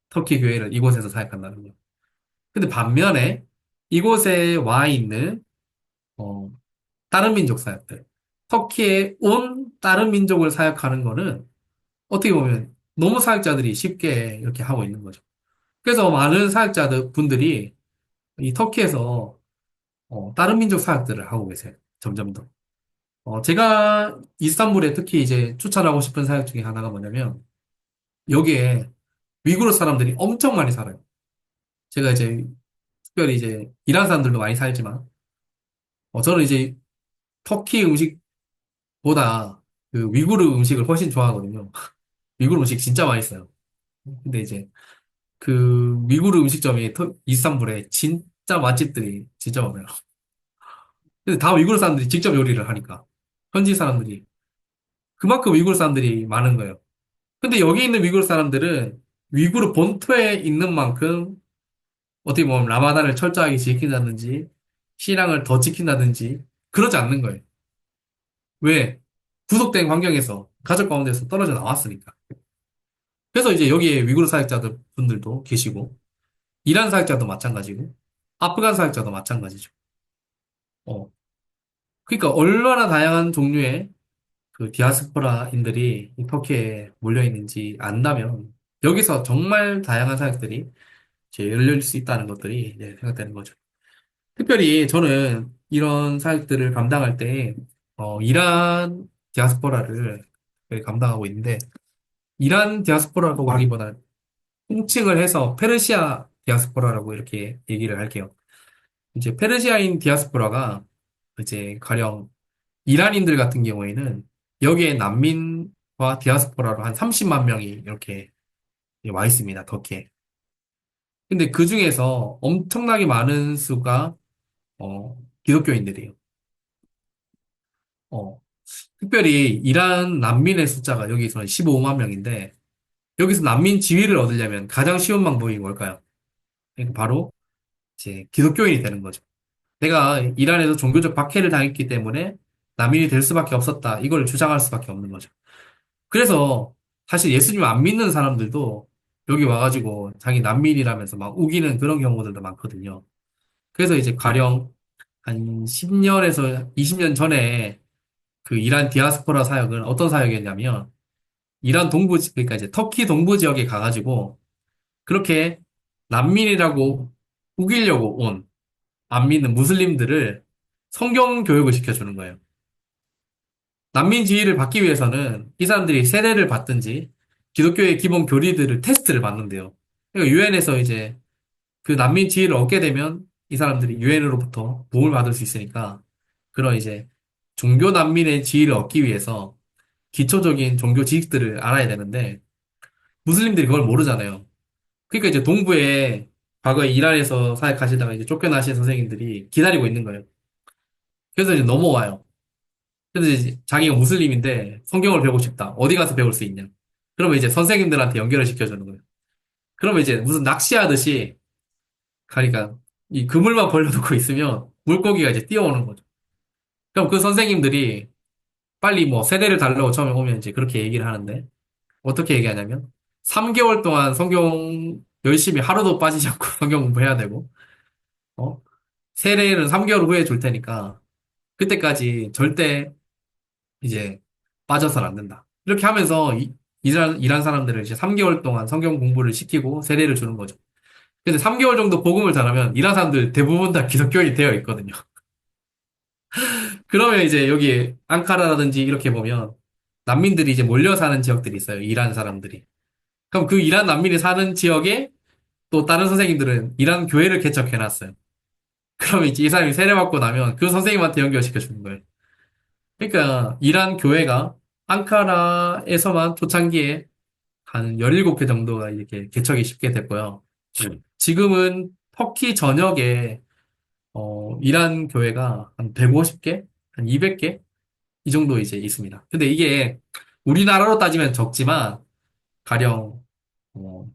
터키 교회를 이곳에서 사역한다는 거. 근데 반면에 이곳에 와 있는 어, 다른 민족 사역들, 터키에 온 다른 민족을 사역하는 거는 어떻게 보면 너무 사역자들이 쉽게 이렇게 하고 있는 거죠. 그래서 많은 사역자들 분들이 이 터키에서 다른 민족 사역들을 하고 계세요. 점점 더. 제가 이스탄불에 특히 이제 추천하고 싶은 사역 중에 하나가 뭐냐면 여기에 위구르 사람들이 엄청 많이 살아요. 제가 이제 특별히 이제 이란 사람들도 많이 살지만 저는 이제 터키 음식보다 그 위구르 음식을 훨씬 좋아하거든요. 위구르 음식 진짜 맛있어요. 근데 이제 그 위구르 음식점이 이스탄불에 진짜 맛집들이 진짜 많아요. 근데 다 위구르 사람들이 직접 요리를 하니까 현지 사람들이 그만큼 위구르 사람들이 많은 거예요. 근데 여기 있는 위구르 사람들은 위구르 본토에 있는 만큼 어떻게 보면 라마단을 철저하게 지킨다든지 신앙을 더 지킨다든지 그러지 않는 거예요. 왜? 구속된 환경에서 가족 가운데서 떨어져 나왔으니까. 그래서 이제 여기에 위구르 사역자들 분들도 계시고 이란 사역자도 마찬가지고 아프간 사역자도 마찬가지죠. 어. 그러니까 얼마나 다양한 종류의 그 디아스포라인들이 이 터키에 몰려 있는지 안다면 여기서 정말 다양한 사역들이 이제 열릴 수 있다는 것들이 이제 생각되는 거죠. 특별히 저는 이런 사역들을 감당할 때, 이란 디아스포라를 특별히 감당하고 있는데, 이란 디아스포라라고 하기보다 통칭을 해서 페르시아 디아스포라라고 이렇게 얘기를 할게요. 이제 페르시아인 디아스포라가 이제 가령 이란인들 같은 경우에는 여기에 난민과 디아스포라로 한 30만 명이 이렇게 와 있습니다, 터키에. 근데 그 중에서 엄청나게 많은 수가, 기독교인들이에요. 어, 특별히 이란 난민의 숫자가 여기서 15만 명인데, 여기서 난민 지위를 얻으려면 가장 쉬운 방법이 뭘까요? 그러니까 바로 이제 기독교인이 되는 거죠. 내가 이란에서 종교적 박해를 당했기 때문에 난민이 될 수밖에 없었다. 이걸 주장할 수밖에 없는 거죠. 그래서 사실 예수님 안 믿는 사람들도 여기 와가지고 자기 난민이라면서 막 우기는 그런 경우들도 많거든요. 그래서 이제 가령 한 10년에서 20년 전에 그 이란 디아스포라 사역은 어떤 사역이었냐면 이란 동부, 그러니까 이제 터키 동부 지역에 가가지고 그렇게 난민이라고 우기려고 온 안 믿는 무슬림들을 성경 교육을 시켜주는 거예요. 난민 지위를 받기 위해서는 이 사람들이 세례를 받든지 기독교의 기본 교리들을 테스트를 받는데요. 그러니까 유엔에서 이제 그 난민 지위를 얻게 되면 이 사람들이 유엔으로부터 도움을 받을 수 있으니까 그런 이제 종교 난민의 지위를 얻기 위해서 기초적인 종교 지식들을 알아야 되는데 무슬림들이 그걸 모르잖아요. 그러니까 이제 동부에 과거에 이란에서 사역하시다가 이제 쫓겨나신 선생님들이 기다리고 있는 거예요. 그래서 이제 넘어와요. 그래서 이제 자기가 무슬림인데 성경을 배우고 싶다. 어디 가서 배울 수 있냐? 그러면 이제 선생님들한테 연결을 시켜주는 거예요. 그러면 이제 무슨 낚시하듯이 가니까 이 그물만 벌려놓고 있으면 물고기가 이제 뛰어오는 거죠. 그럼 그 선생님들이 빨리 뭐 세례를 달라고 처음에 오면 이제 그렇게 얘기를 하는데 어떻게 얘기하냐면 3개월 동안 성경 열심히 하루도 빠지지 않고 성경 공부해야 되고 어? 세례는 3개월 후에 줄 테니까 그때까지 절대 이제 빠져서는 안 된다. 이렇게 하면서 이란 사람들을 이제 3개월 동안 성경 공부를 시키고 세례를 주는 거죠. 근데 3개월 정도 복음을 전하면 이란 사람들 대부분 다 기독교인이 되어 있거든요. 그러면 이제 여기 앙카라라든지 이렇게 보면 난민들이 이제 몰려 사는 지역들이 있어요. 이란 사람들이. 그럼 그 이란 난민이 사는 지역에 또 다른 선생님들은 이란 교회를 개척해놨어요. 그러면 이제 이 사람이 세례받고 나면 그 선생님한테 연결시켜 주는 거예요. 그러니까 이란 교회가 앙카라에서만 초창기에 한 17개 정도가 이렇게 개척이 쉽게 됐고요. 지금은 터키 전역에 이란 교회가 한 150개, 한 200개 이 정도 이제 있습니다. 근데 이게 우리나라로 따지면 적지만 가령 어,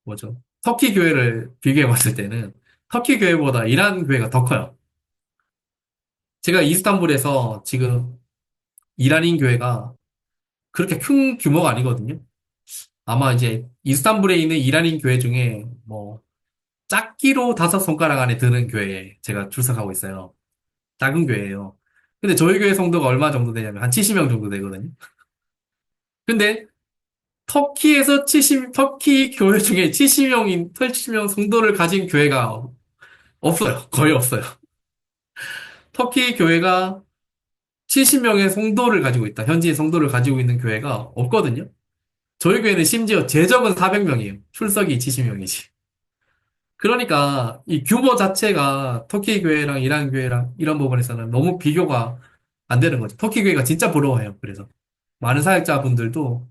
뭐죠? 터키 교회를 비교해 봤을 때는 터키 교회보다 이란 교회가 더 커요. 제가 이스탄불에서 지금 이란인 교회가 그렇게 큰 규모가 아니거든요. 아마 이제 이스탄불에 있는 이란인 교회 중에 뭐 작기로 5손가락 안에 드는 교회에 제가 출석하고 있어요. 작은 교회예요. 근데 저희 교회 성도가 얼마 정도 되냐면 한 70명 정도 되거든요. 근데 터키 교회 중에 70명 성도를 가진 교회가 없어요. 거의 없어요. 터키 교회가 70명의 성도를 가지고 있다. 현지인 성도를 가지고 있는 교회가 없거든요. 저희 교회는 심지어 제적은 400명이에요. 출석이 70명이지. 그러니까 이 규모 자체가 터키 교회랑 이란 교회랑 이런 부분에서는 너무 비교가 안 되는 거죠. 터키 교회가 진짜 부러워해요. 그래서 많은 사역자분들도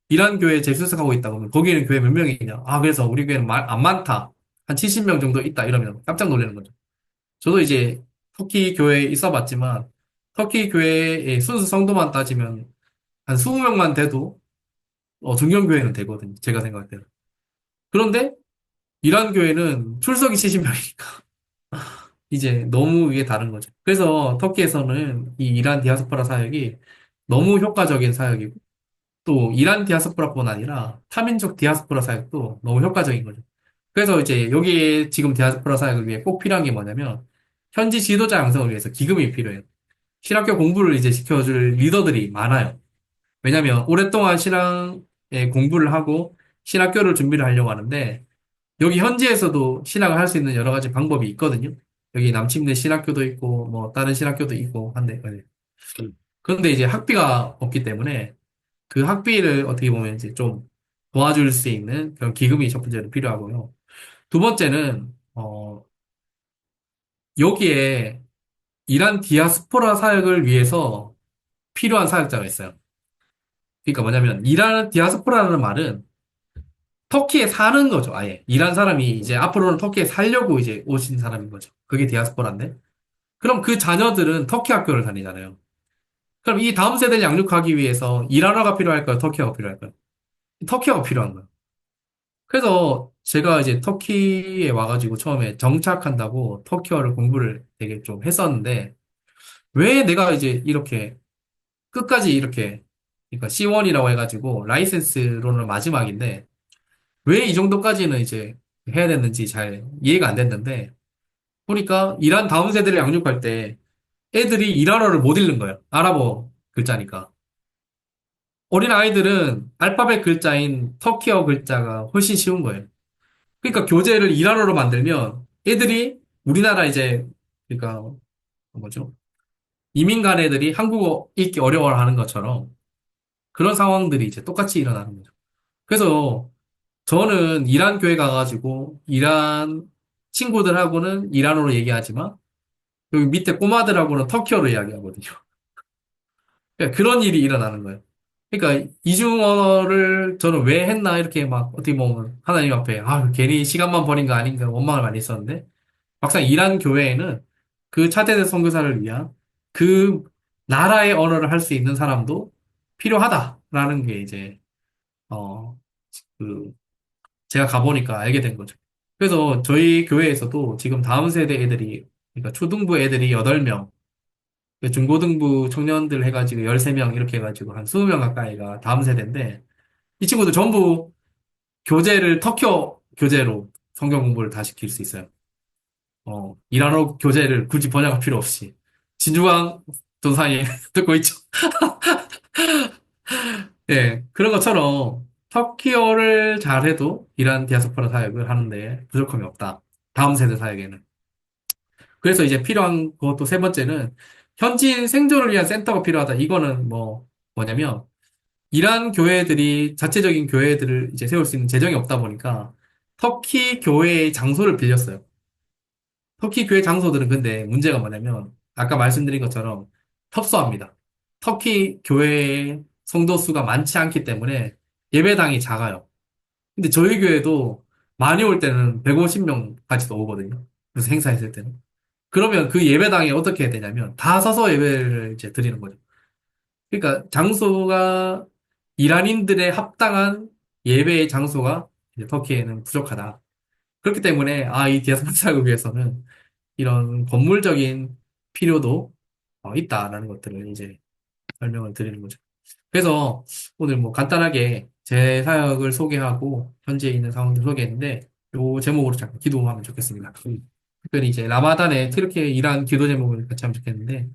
이란 교회에 재수석하고 있다고 하면 거기는 교회 몇 명이냐? 아, 그래서 우리 교회는 안 많다. 한 70명 정도 있다. 이러면 깜짝 놀라는 거죠. 저도 이제 터키 교회에 있어 봤지만 터키 교회의 순수 성도만 따지면 한 20명만 돼도 중견교회는 되거든요. 제가 생각할 때는. 그런데 이란 교회는 출석이 70명이니까 이제 너무 이게 다른 거죠. 그래서 터키에서는 이 이란 디아스포라 사역이 너무 효과적인 사역이고 또 이란 디아스포라뿐 아니라 타민족 디아스포라 사역도 너무 효과적인 거죠. 그래서 이제 여기에 지금 디아스포라 사역을 위해 꼭 필요한 게 뭐냐면 현지 지도자 양성을 위해서 기금이 필요해요. 신학교 공부를 이제 시켜줄 리더들이 많아요. 왜냐면 오랫동안 신앙의 공부를 하고 신학교를 준비를 하려고 하는데 여기 현지에서도 신학을 할 수 있는 여러 가지 방법이 있거든요. 여기 남침대 신학교도 있고 뭐 다른 신학교도 있고 한데 네. 그런데 이제 학비가 없기 때문에 그 학비를 어떻게 보면 이제 좀 도와줄 수 있는 그런 기금이 첫 번째로 필요하고요. 두 번째는 여기에 이란 디아스포라 사역을 위해서 필요한 사역자가 있어요. 그러니까 뭐냐면 이란 디아스포라라는 말은 터키에 사는 거죠, 아예. 이란 사람이 이제 앞으로는 터키에 살려고 이제 오신 사람인 거죠. 그게 디아스포라인데. 그럼 그 자녀들은 터키 학교를 다니잖아요. 그럼 이 다음 세대를 양육하기 위해서 이란어가 필요할까요? 터키어가 필요할까요? 터키어가 필요한 거예요. 그래서 제가 이제 터키에 와가지고 처음에 정착한다고 터키어를 공부를 되게 좀 했었는데, 왜 내가 이제 이렇게 끝까지 이렇게, 그러니까 C1이라고 해가지고 라이센스로는 마지막인데, 왜 이 정도까지는 이제 해야 됐는지 잘 이해가 안 됐는데, 보니까 이란 다음 세대를 양육할 때 애들이 이란어를 못 읽는 거예요. 아랍어 글자니까. 어린 아이들은 알파벳 글자인 터키어 글자가 훨씬 쉬운 거예요. 그러니까 교재를 이란어로 만들면 애들이 우리나라 이제, 그러니까 뭐죠? 이민 간 애들이 한국어 읽기 어려워하는 것처럼 그런 상황들이 이제 똑같이 일어나는 거죠. 그래서 저는 이란 교회 가가지고 이란 친구들하고는 이란어로 얘기하지만 여기 밑에 꼬마들하고는 터키어로 이야기하거든요. 그러니까 그런 일이 일어나는 거예요. 그러니까 이중 언어를 저는 왜 했나 이렇게 막 어떻게 보면 하나님 앞에 괜히 시간만 버린 거 아닌가 원망을 많이 했었는데 막상 이란 교회에는 그 차세대 선교사를 위한 그 나라의 언어를 할 수 있는 사람도 필요하다라는 게 이제 어 그 제가 가보니까 알게 된 거죠. 그래서 저희 교회에서도 지금 다음 세대 애들이 그러니까 초등부 애들이 8명 중고등부 청년들 해가지고 13명 이렇게 해가지고 한 20명 가까이가 다음 세대인데 이 친구들 전부 교재를 터키어 교재로 성경 공부를 다 시킬 수 있어요. 일하러 교재를 굳이 번역할 필요 없이. 진주광 전사님 듣고 있죠? 예, 그런 것처럼 터키어를 잘해도 이란 디아스포라 사역을 하는데 부족함이 없다. 다음 세대 사역에는. 그래서 이제 필요한 것도 세 번째는 현지인 생존을 위한 센터가 필요하다. 이거는 뭐냐면 이란 교회들이 자체적인 교회들을 이제 세울 수 있는 재정이 없다 보니까 터키 교회의 장소를 빌렸어요. 터키 교회 장소들은 근데 문제가 뭐냐면 아까 말씀드린 것처럼 협소합니다. 터키 교회의 성도 수가 많지 않기 때문에 예배당이 작아요. 근데 저희 교회도 많이 올 때는 150명까지도 오거든요. 그래서 행사했을 때는. 그러면 그 예배당에 어떻게 해야 되냐면 다 서서 예배를 이제 드리는 거죠. 그러니까 장소가 이란인들의 합당한 예배의 장소가 이제 터키에는 부족하다. 그렇기 때문에 이 대성사역을 위해서는 이런 건물적인 필요도 있다라는 것들을 이제 설명을 드리는 거죠. 그래서 오늘 뭐 간단하게 제 사역을 소개하고 현재 있는 상황들 소개했는데 요 제목으로 잠깐 기도하면 좋겠습니다. 특별히 이제 라마단에 이렇게 이란 기도 제목을 같이 하면 좋겠는데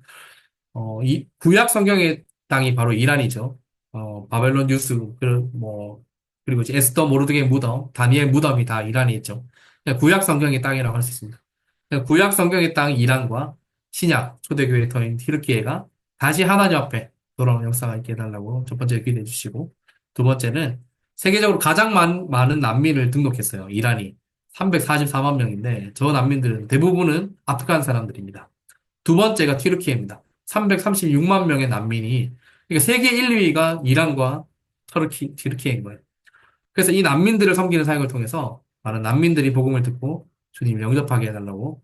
이 구약 성경의 땅이 바로 이란이죠. 바벨론 뉴스, 그리고 이제 에스더 모르드게 무덤, 다니엘 무덤이 다 이란에 있죠. 그냥 구약 성경의 땅이라고 할 수 있습니다. 그냥 구약 성경의 땅 이란과 신약 초대교회 터인 튀르키예가 다시 하나님 앞에 돌아오는 역사가 있게 해달라고 첫 번째 기도해 주시고, 두 번째는 세계적으로 가장 많은 난민을 등록했어요. 이란이 344만 명인데 저 난민들은 대부분은 아프간 사람들입니다. 두 번째가 튀르키예입니다. 336만 명의 난민이, 그러니까 세계 1, 2위가 이란과 튀르키예인 거예요. 그래서 이 난민들을 섬기는 사역을 통해서 많은 난민들이 복음을 듣고 주님을 영접하게 해달라고,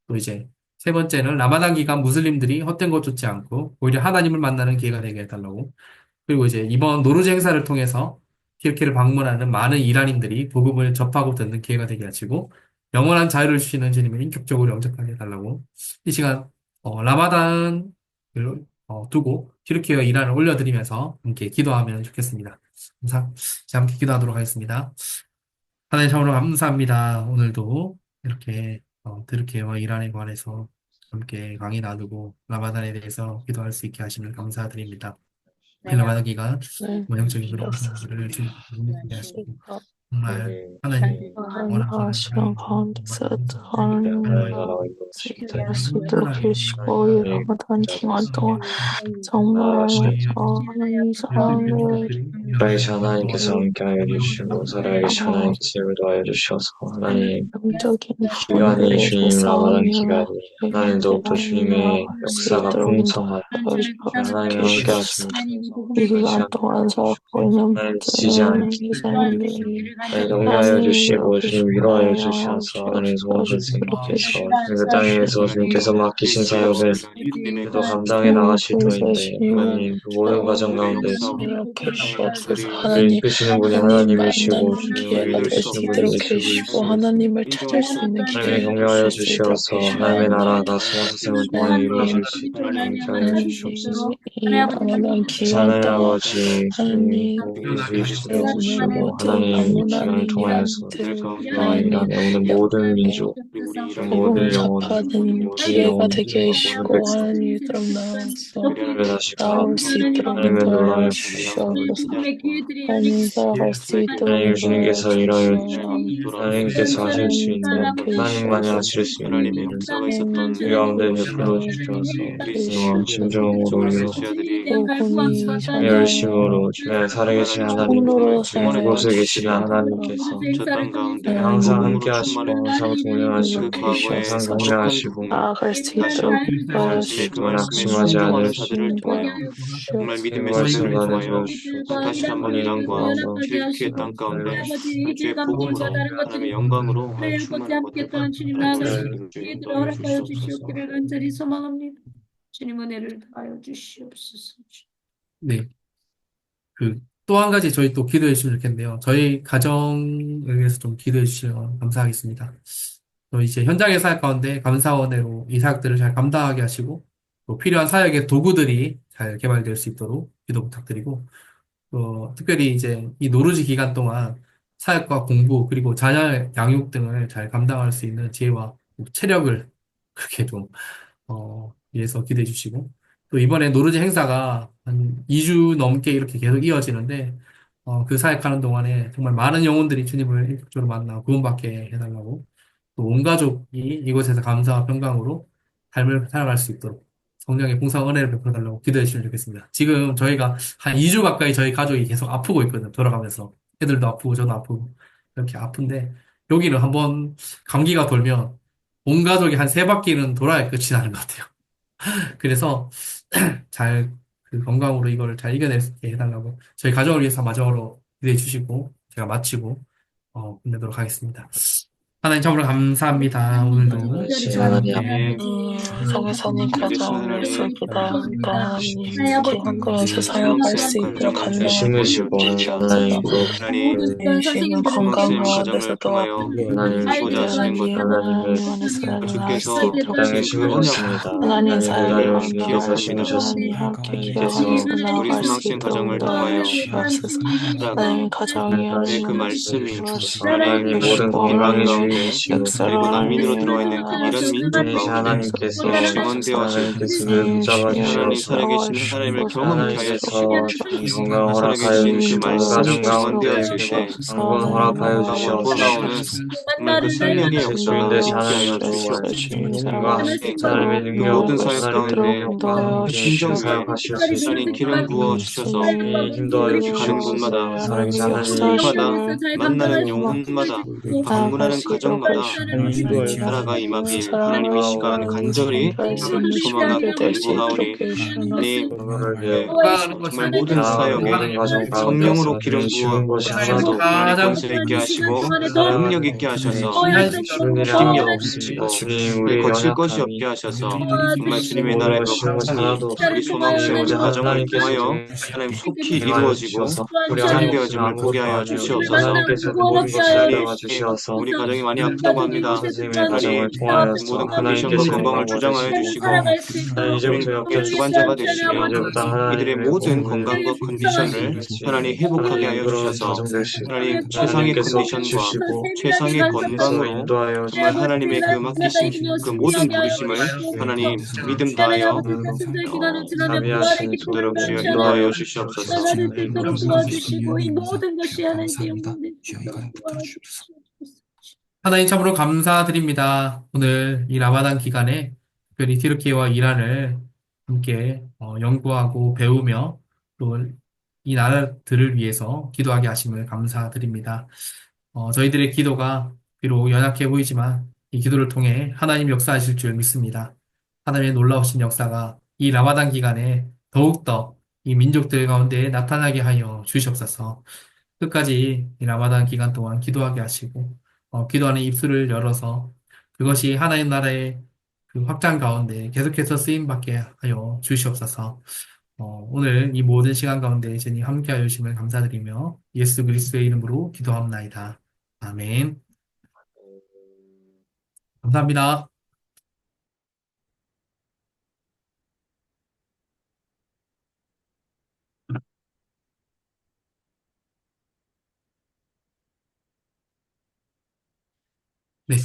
또 이제 세 번째는 라마단 기간 무슬림들이 헛된 것 쫓지 않고 오히려 하나님을 만나는 기회가 되게 해달라고, 그리고 이제 이번 노르즈 행사를 통해서 튀르키예를 방문하는 많은 이란인들이 복음을 접하고 듣는 기회가 되게 하시고 영원한 자유를 주시는 주님을 인격적으로 영접하게 해달라고, 이 시간 라마단을 두고 튀르키예와 이란을 올려드리면서 함께 기도하면 좋겠습니다. 자, 함께 기도하도록 하겠습니다. 하나님 참으로 감사합니다. 오늘도 이렇게 튀르키예와 이란에 관해서 함께 강의 나누고 라마단에 대해서 기도할 수 있게 하시면 감사드립니다. 라마단 기간 네. 영적인 그런 것들을 주님께 하시고 시가 정말 하나님 원하시는 시간 가운데서 하나님의 하나님과 세계를 수 있도록 해주시고 이 라마단 기간 동안 정말 하나님 사랑을 살아계신 하나님께서 함께하여 주시고 살아계신 하나님께서 인도하여 주셔서 하나님 영적인 기간이 부분들에서 주님 라마단 기간이 싸우며 하나님 더욱더 주님의 역사가 풍성하여 하나님 함께 하시는 이 기간 동안 살고 있는 하나님 지지 않게 기사님들이 하나님 동의하여 주시고 주님 위로하여 주셔서 하나님 소원 선생님께서 그 땅에서 주님께서 맡기신 사역을 또 감당해 나가실 터인데 하나님 그 모든 과정 가운데서 우리를 이끄시는 분이 하나님이시고 주님을 기회가 될 수 이루시는 있도록 분이 해주시고 하나님을 찾을 수 있는 하나님의 기회가 경외하여 될 수 있도록 주시어서 하나님의 나라가 소원세상을 통하여 이루어질 수 있도록 경외하여 주시옵소서. 이 라마단 그래서 기간 하나님 동안 아버지 주님 하나님 예수 그 주시고 주시고 모든 하나님 이 기간을 아무나님 통하여서 이란들 이란에 오는 모든 민족 복음 모든 영혼 접하는 모든 기회가 영혼들 되게 모든 해주시고 백성 하나님 이처럼 예배하시고 나올 수 있도록 하나님의 인도하여 눈을 주시옵소서. 하나님 살아갈 수 있도록 하나님 인도하여 주님께서 일하여 주시옵소서. 하나님께서 하실 수 있는 하나님만이 하실 수 있는 하나님의 일을 역사가 있었던 그 가운데 베풀어 수많은 주셔서 그리스도와 심정으로 정말 이루어 메시아들이 복음이 정말 열심으로 주의 살아계신 하나님께 통로로 그곳에 사용하여 계시는 주시옵소서. 하나님께서 저 땅 가운데 항상 하나님 함께 복음으로 하시고 항상 충만했던 동행하시고 그 과거의 항상 주시옵소서. 경배하시고 부족한 나아갈 수 부분 다시 있도록 한번 인도하여 당신의 그 그만 말씀에 낙심하지 순종하는 않으시고 자들을 통하여 정말 주시옵소서. 믿음의 말씀 사람을 가는 통하여 주시옵소서 다시 한번 하나님 이란과 구하고 튀르키예 땅 가운데 주의 복음으로 하나님의 영광으로 충만한 것들을 주님 인도하여 주시옵소서. 간절히 소망합니다. 주님 은혜를 다하여 주시옵소서. 네. 또 한 가지 저희 또 기도해 주시면 좋겠는데요. 저희 가정을 위해서 좀 기도해 주시면 감사하겠습니다. 또 이제 현장의 사역 가운데 감사원으로 이 사역들을 잘 감당하게 하시고 또 필요한 사역의 도구들이 잘 개발될 수 있도록 기도 부탁드리고, 또 특별히 이제 이 노르지 기간 동안 사역과 공부 그리고 자녀 양육 등을 잘 감당할 수 있는 지혜와 체력을 그렇게 좀 위해서 기도해 주시고, 또 이번에 노르지 행사가 한 2주 넘게 이렇게 계속 이어지는데 그 사역하는 동안에 정말 많은 영혼들이 주님을 인격적으로 만나 구원받게 해달라고, 또 온 가족이 이곳에서 감사와 평강으로 삶을 살아갈 수 있도록 성령의 풍성한 은혜를 베풀어 달라고 기도해 주시면 좋겠습니다. 지금 저희가 한 2주 가까이 저희 가족이 계속 아프고 있거든요. 돌아가면서. 애들도 아프고 저도 아프고 이렇게 아픈데 여기는 한번 감기가 돌면 온 가족이 한 3바퀴는 돌아야 끝이 나는 것 같아요. 그래서 잘 그 건강으로 이걸 잘 이겨낼 수 있게 해달라고 저희 가족을 위해서 마지막으로 기도해 주시고 제가 마치고 끝내도록 하겠습니다. 하나님 참으로 감사합니다. 오늘도 역시 시간 하나님 함께 성교사님 알겠습니다, 가정을 하나님. 슬기다 하나님 하나님, 이렇게 한국에서 수막 사역할 시험 수 있도록 과정을 간절히 심으시고 하나님 또 하나님, 주시는 수막 건강 시험 과정을 가운데서 통하여 하나님 수고자 하시는 것 하나님의 하나님 안에서 나아갈 수 주께서 있도록 땅에 그 언약 심으셨습니다. 하나님 하나님 그 사역을 자리를 하나님 주님께서 감당하며 기억합니다. 하나님 심으셨습니다. 함께 하나님께서 기도하면서 우리 나아갈 수 수막시험 있도록 과정을 통하여 도와주시옵소서. 살아가 하나님 가정이 네, 그 하나님 말씀이 주옵소서. 하나님 하나님 그 모든 축복을 민족 건강이 하나님 가운데 주님이시고 역사를 그리고 난민으로 하나님 들어와 있는 그 이런 민족 이제 가운데 하나님께서 증언되어질 주님 붙잡아 주여 하나님 주셔서 살아계신 하나님을 역사하시고 경험케 하여 살아주시고 하나님께서 주시고 이 주옵소서. 건강을 허락하여 살아계신 그 주님 주시고 온 가정 말씀이 가운데 증언되어질 그 때 도와주시옵소서. 강건 하나님 허락하여 하고 주시옵소서. 나오는 정말 그 생명의 제 역사가 주인들 인도하여 있게 하여 하나님께서 주옵소서. 주시옵소서. 주님 힘과 네, 하나님의 사랑하시도록 능력, 모든 나아갈 사역 수 하나님의 가운데 있도록 능력과 인도하여 함께 심정 위에 주시옵소서. 하나님 사역하시옵소서. 기름 부어 주셔서 예수님 힘도하여 이렇게 가는 가운데 곳마다 주시옵소서. 살아계신 하나님 하나님 집집마다 역사하심을 만나는 경험하며 영혼마다 나아갈 방문하는 수 있도록 가정마다 하나님 힘도하여 해주시옵소서. 살아가 주시옵소서. 임하길 하나님 이 사랑하고 시간 하나님 간절히 선교할 수 있는 소망하고 준비가 될 수 있도록 간구하오니 하나님 해주시옵소서. 건강을 위해 네, 건강하는 것 정말 잘 모든 지키고 나아가는 사역에 모든 과정 건강하는 성령으로 가운데서 주님 기름 부어 쉬운 것이 세상에서 더욱더 하나도 그만의 가장 권세 있게 하시고 살아가는 능력 있게 하셔서 귀한 쉬운 일이 힘이 하나도 없습니다. 없으시고 주님 우리의 거칠 것이 없게 연약함이 하셔서 정말 주님의 모든 나라의 것 쉬운 것이 확장이 하나도 우리 없습니다. 소망 주님 시험 오직 과정을 하나님께서 통하여 주님 하나님 속히 행하여 이루어지고 주셔서 우리 안에 확장되어짐을 보게 아무것도 하여 아니요 주시옵소서. 하나님께서 그 모든 것을 하나님, 이끌어가 주시어서 우리 가정이 많이 아프다고 합니다. 선생님의 가정을 하나님, 그 통하여서 모든 컨디션과 하나님께서 건강을 영광 주장하여 받으시고 주시고 이제부터 주님의 역사하셔서 주관자가 되시며 이제부터 이들의 하나님의 모든 복음을 건강과 컨디션을 하나님 회복하게 하나님 하여 그런 주셔서 가정 될수 하나님 있도록 최상의 하나님께서 컨디션과 비추시고 최상의 하나님께서 건강으로 인도하여 정말 하나님의 그 맡기신 그 모든 우리 부르심을 가족 하나님 믿음 다하여 자비하시는 있도록 주님 주여 인도하여 인도하여 주시옵소서. 주시옵소서. 나를 되도록 도와주시고 이 모든 것이 하나님의 영광을 도와주시옵소서. 하나님 참으로 감사드립니다. 오늘 이 라마단 기간에 특별히 튀르키예와 이란을 함께 연구하고 배우며 또 이 나라들을 위해서 기도하게 하심을 감사드립니다. 저희들의 기도가 비록 연약해 보이지만 이 기도를 통해 하나님 역사하실 줄 믿습니다. 하나님의 놀라우신 역사가 이 라마단 기간에 더욱더 이 민족들 가운데 나타나게 하여 주시옵소서. 끝까지 이 라마단 기간 동안 기도하게 하시고 기도하는 입술을 열어서 그것이 하나님 나라의 그 확장 가운데 계속해서 쓰임 받게 하여 주시옵소서. 오늘 이 모든 시간 가운데 주님 함께하여 주심을 감사드리며 예수 그리스도의 이름으로 기도합나이다. 아멘. 감사합니다. 네.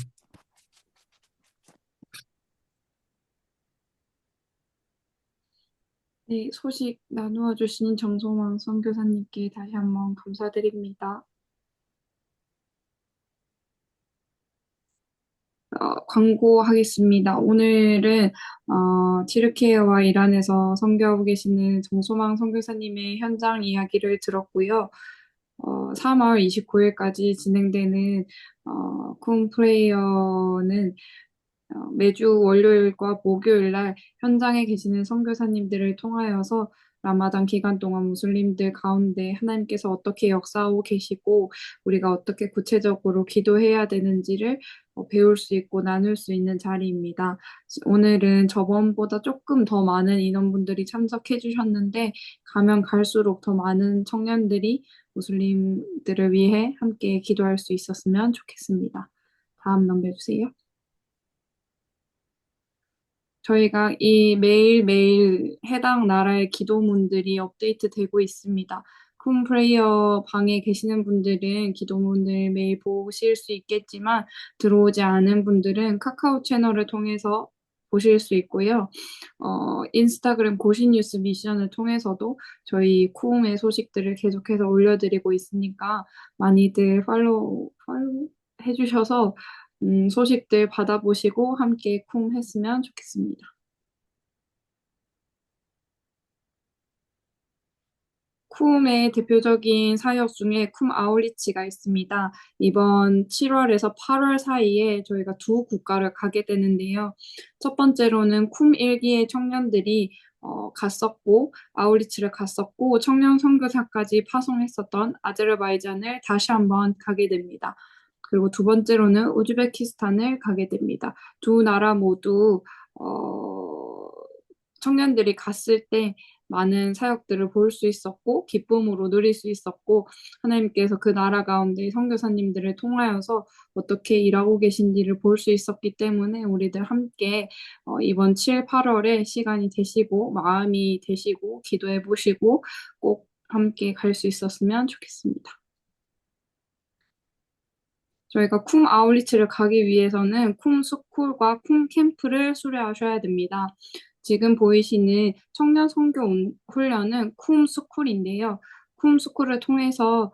네, 소식 나누어 주신 정소망 선교사님께 다시 한번 감사드립니다. 광고하겠습니다. 오늘은 튀르키예와 이란에서 선교하고 계시는 정소망 선교사님의 현장 이야기를 들었고요. 3월 29일까지 진행되는 쿵 프레이어는 매주 월요일과 목요일 날 현장에 계시는 선교사님들을 통하여서 라마단 기간 동안 무슬림들 가운데 하나님께서 어떻게 역사하고 계시고 우리가 어떻게 구체적으로 기도해야 되는지를 배울 수 있고 나눌 수 있는 자리입니다. 오늘은 저번보다 조금 더 많은 인원분들이 참석해 주셨는데 가면 갈수록 더 많은 청년들이 무슬림들을 위해 함께 기도할 수 있었으면 좋겠습니다. 다음 넘겨주세요. 저희가 이 매일매일 해당 나라의 기도문들이 업데이트되고 있습니다. 큰 프레이어 방에 계시는 분들은 기도문을 매일 보실 수 있겠지만 들어오지 않은 분들은 카카오 채널을 통해서 보실 수 있고요. 인스타그램 고시뉴스 미션을 통해서도 저희 쿠움의 소식들을 계속해서 올려드리고 있으니까 많이들 팔로우 해주셔서 소식들 받아보시고 함께 쿵 했으면 좋겠습니다. 쿰의 대표적인 사역 중에 쿰 아웃리치가 있습니다. 이번 7월에서 8월 사이에 저희가 두 국가를 가게 되는데요. 첫 번째로는 쿰 1기의 청년들이 갔었고 아웃리치를 갔었고 청년 선교사까지 파송했었던 아제르바이잔을 다시 한번 가게 됩니다. 그리고 두 번째로는 우즈베키스탄을 가게 됩니다. 두 나라 모두 청년들이 갔을 때 많은 사역들을 볼 수 있었고 기쁨으로 누릴 수 있었고 하나님께서 그 나라 가운데 선교사님들을 통하여서 어떻게 일하고 계신지를 볼 수 있었기 때문에 우리들 함께 이번 7, 8월에 시간이 되시고 마음이 되시고 기도해 보시고 꼭 함께 갈 수 있었으면 좋겠습니다. 저희가 쿰 아울리치를 가기 위해서는 쿰 스쿨과 쿰 캠프를 수료하셔야 됩니다. 지금 보이시는 청년 선교 훈련은 쿰 스쿨인데요. 쿰 스쿨을 통해서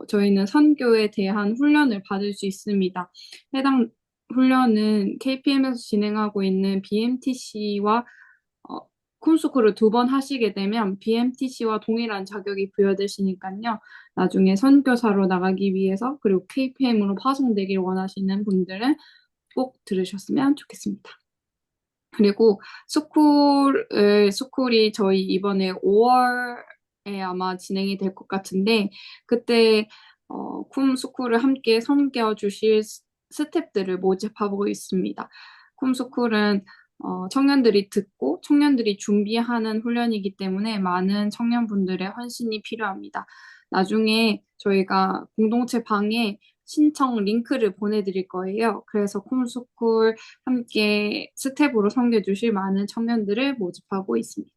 저희는 선교에 대한 훈련을 받을 수 있습니다. 해당 훈련은 KPM에서 진행하고 있는 BMTC와 쿰스쿨을 두 번 하시게 되면 BMTC와 동일한 자격이 부여되시니까요. 나중에 선교사로 나가기 위해서 그리고 KPM으로 파송되길 원하시는 분들은 꼭 들으셨으면 좋겠습니다. 그리고 스쿨이 저희 이번에 5월에 아마 진행이 될 것 같은데 그때 쿰 스쿨을 함께 섬겨주실 스태프들을 모집하고 있습니다. 쿰 스쿨은 청년들이 듣고 청년들이 준비하는 훈련이기 때문에 많은 청년분들의 헌신이 필요합니다. 나중에 저희가 공동체 방에 신청 링크를 보내드릴 거예요. 그래서 쿰스쿨 함께 스텝으로 섬겨주실 많은 청년들을 모집하고 있습니다.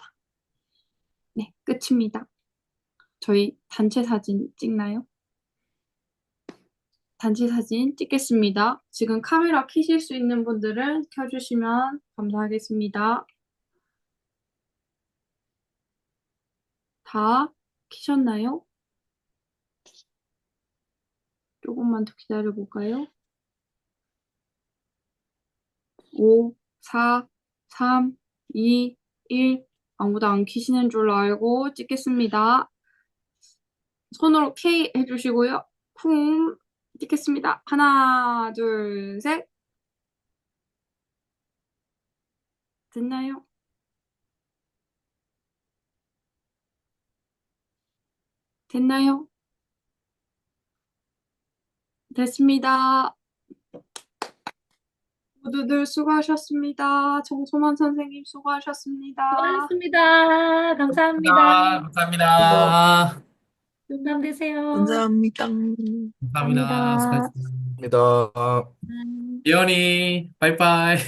네, 끝입니다. 저희 단체 사진 찍나요? 단체 사진 찍겠습니다. 지금 카메라 켜실 수 있는 분들은 켜주시면 감사하겠습니다. 다 켜셨나요? 조금만 더 기다려볼까요? 5, 4, 3, 2, 1. 아무도 안 켜시는 줄 알고 찍겠습니다. 손으로 K 해주시고요. 쿵 찍겠습니다. 하나, 둘, 셋. 됐나요? 됐나요? 됐습니다. 모두들 수고하셨습니다. 정소만 선생님 수고하셨습니다. 수고하셨습니다. 감사합니다. 감사합니다. 좋은 밤 되세요. 감사합니다. 감사합니다. 감사합니다. 수고하셨습니다. 입니다. 음. 예언이, 빠이빠이.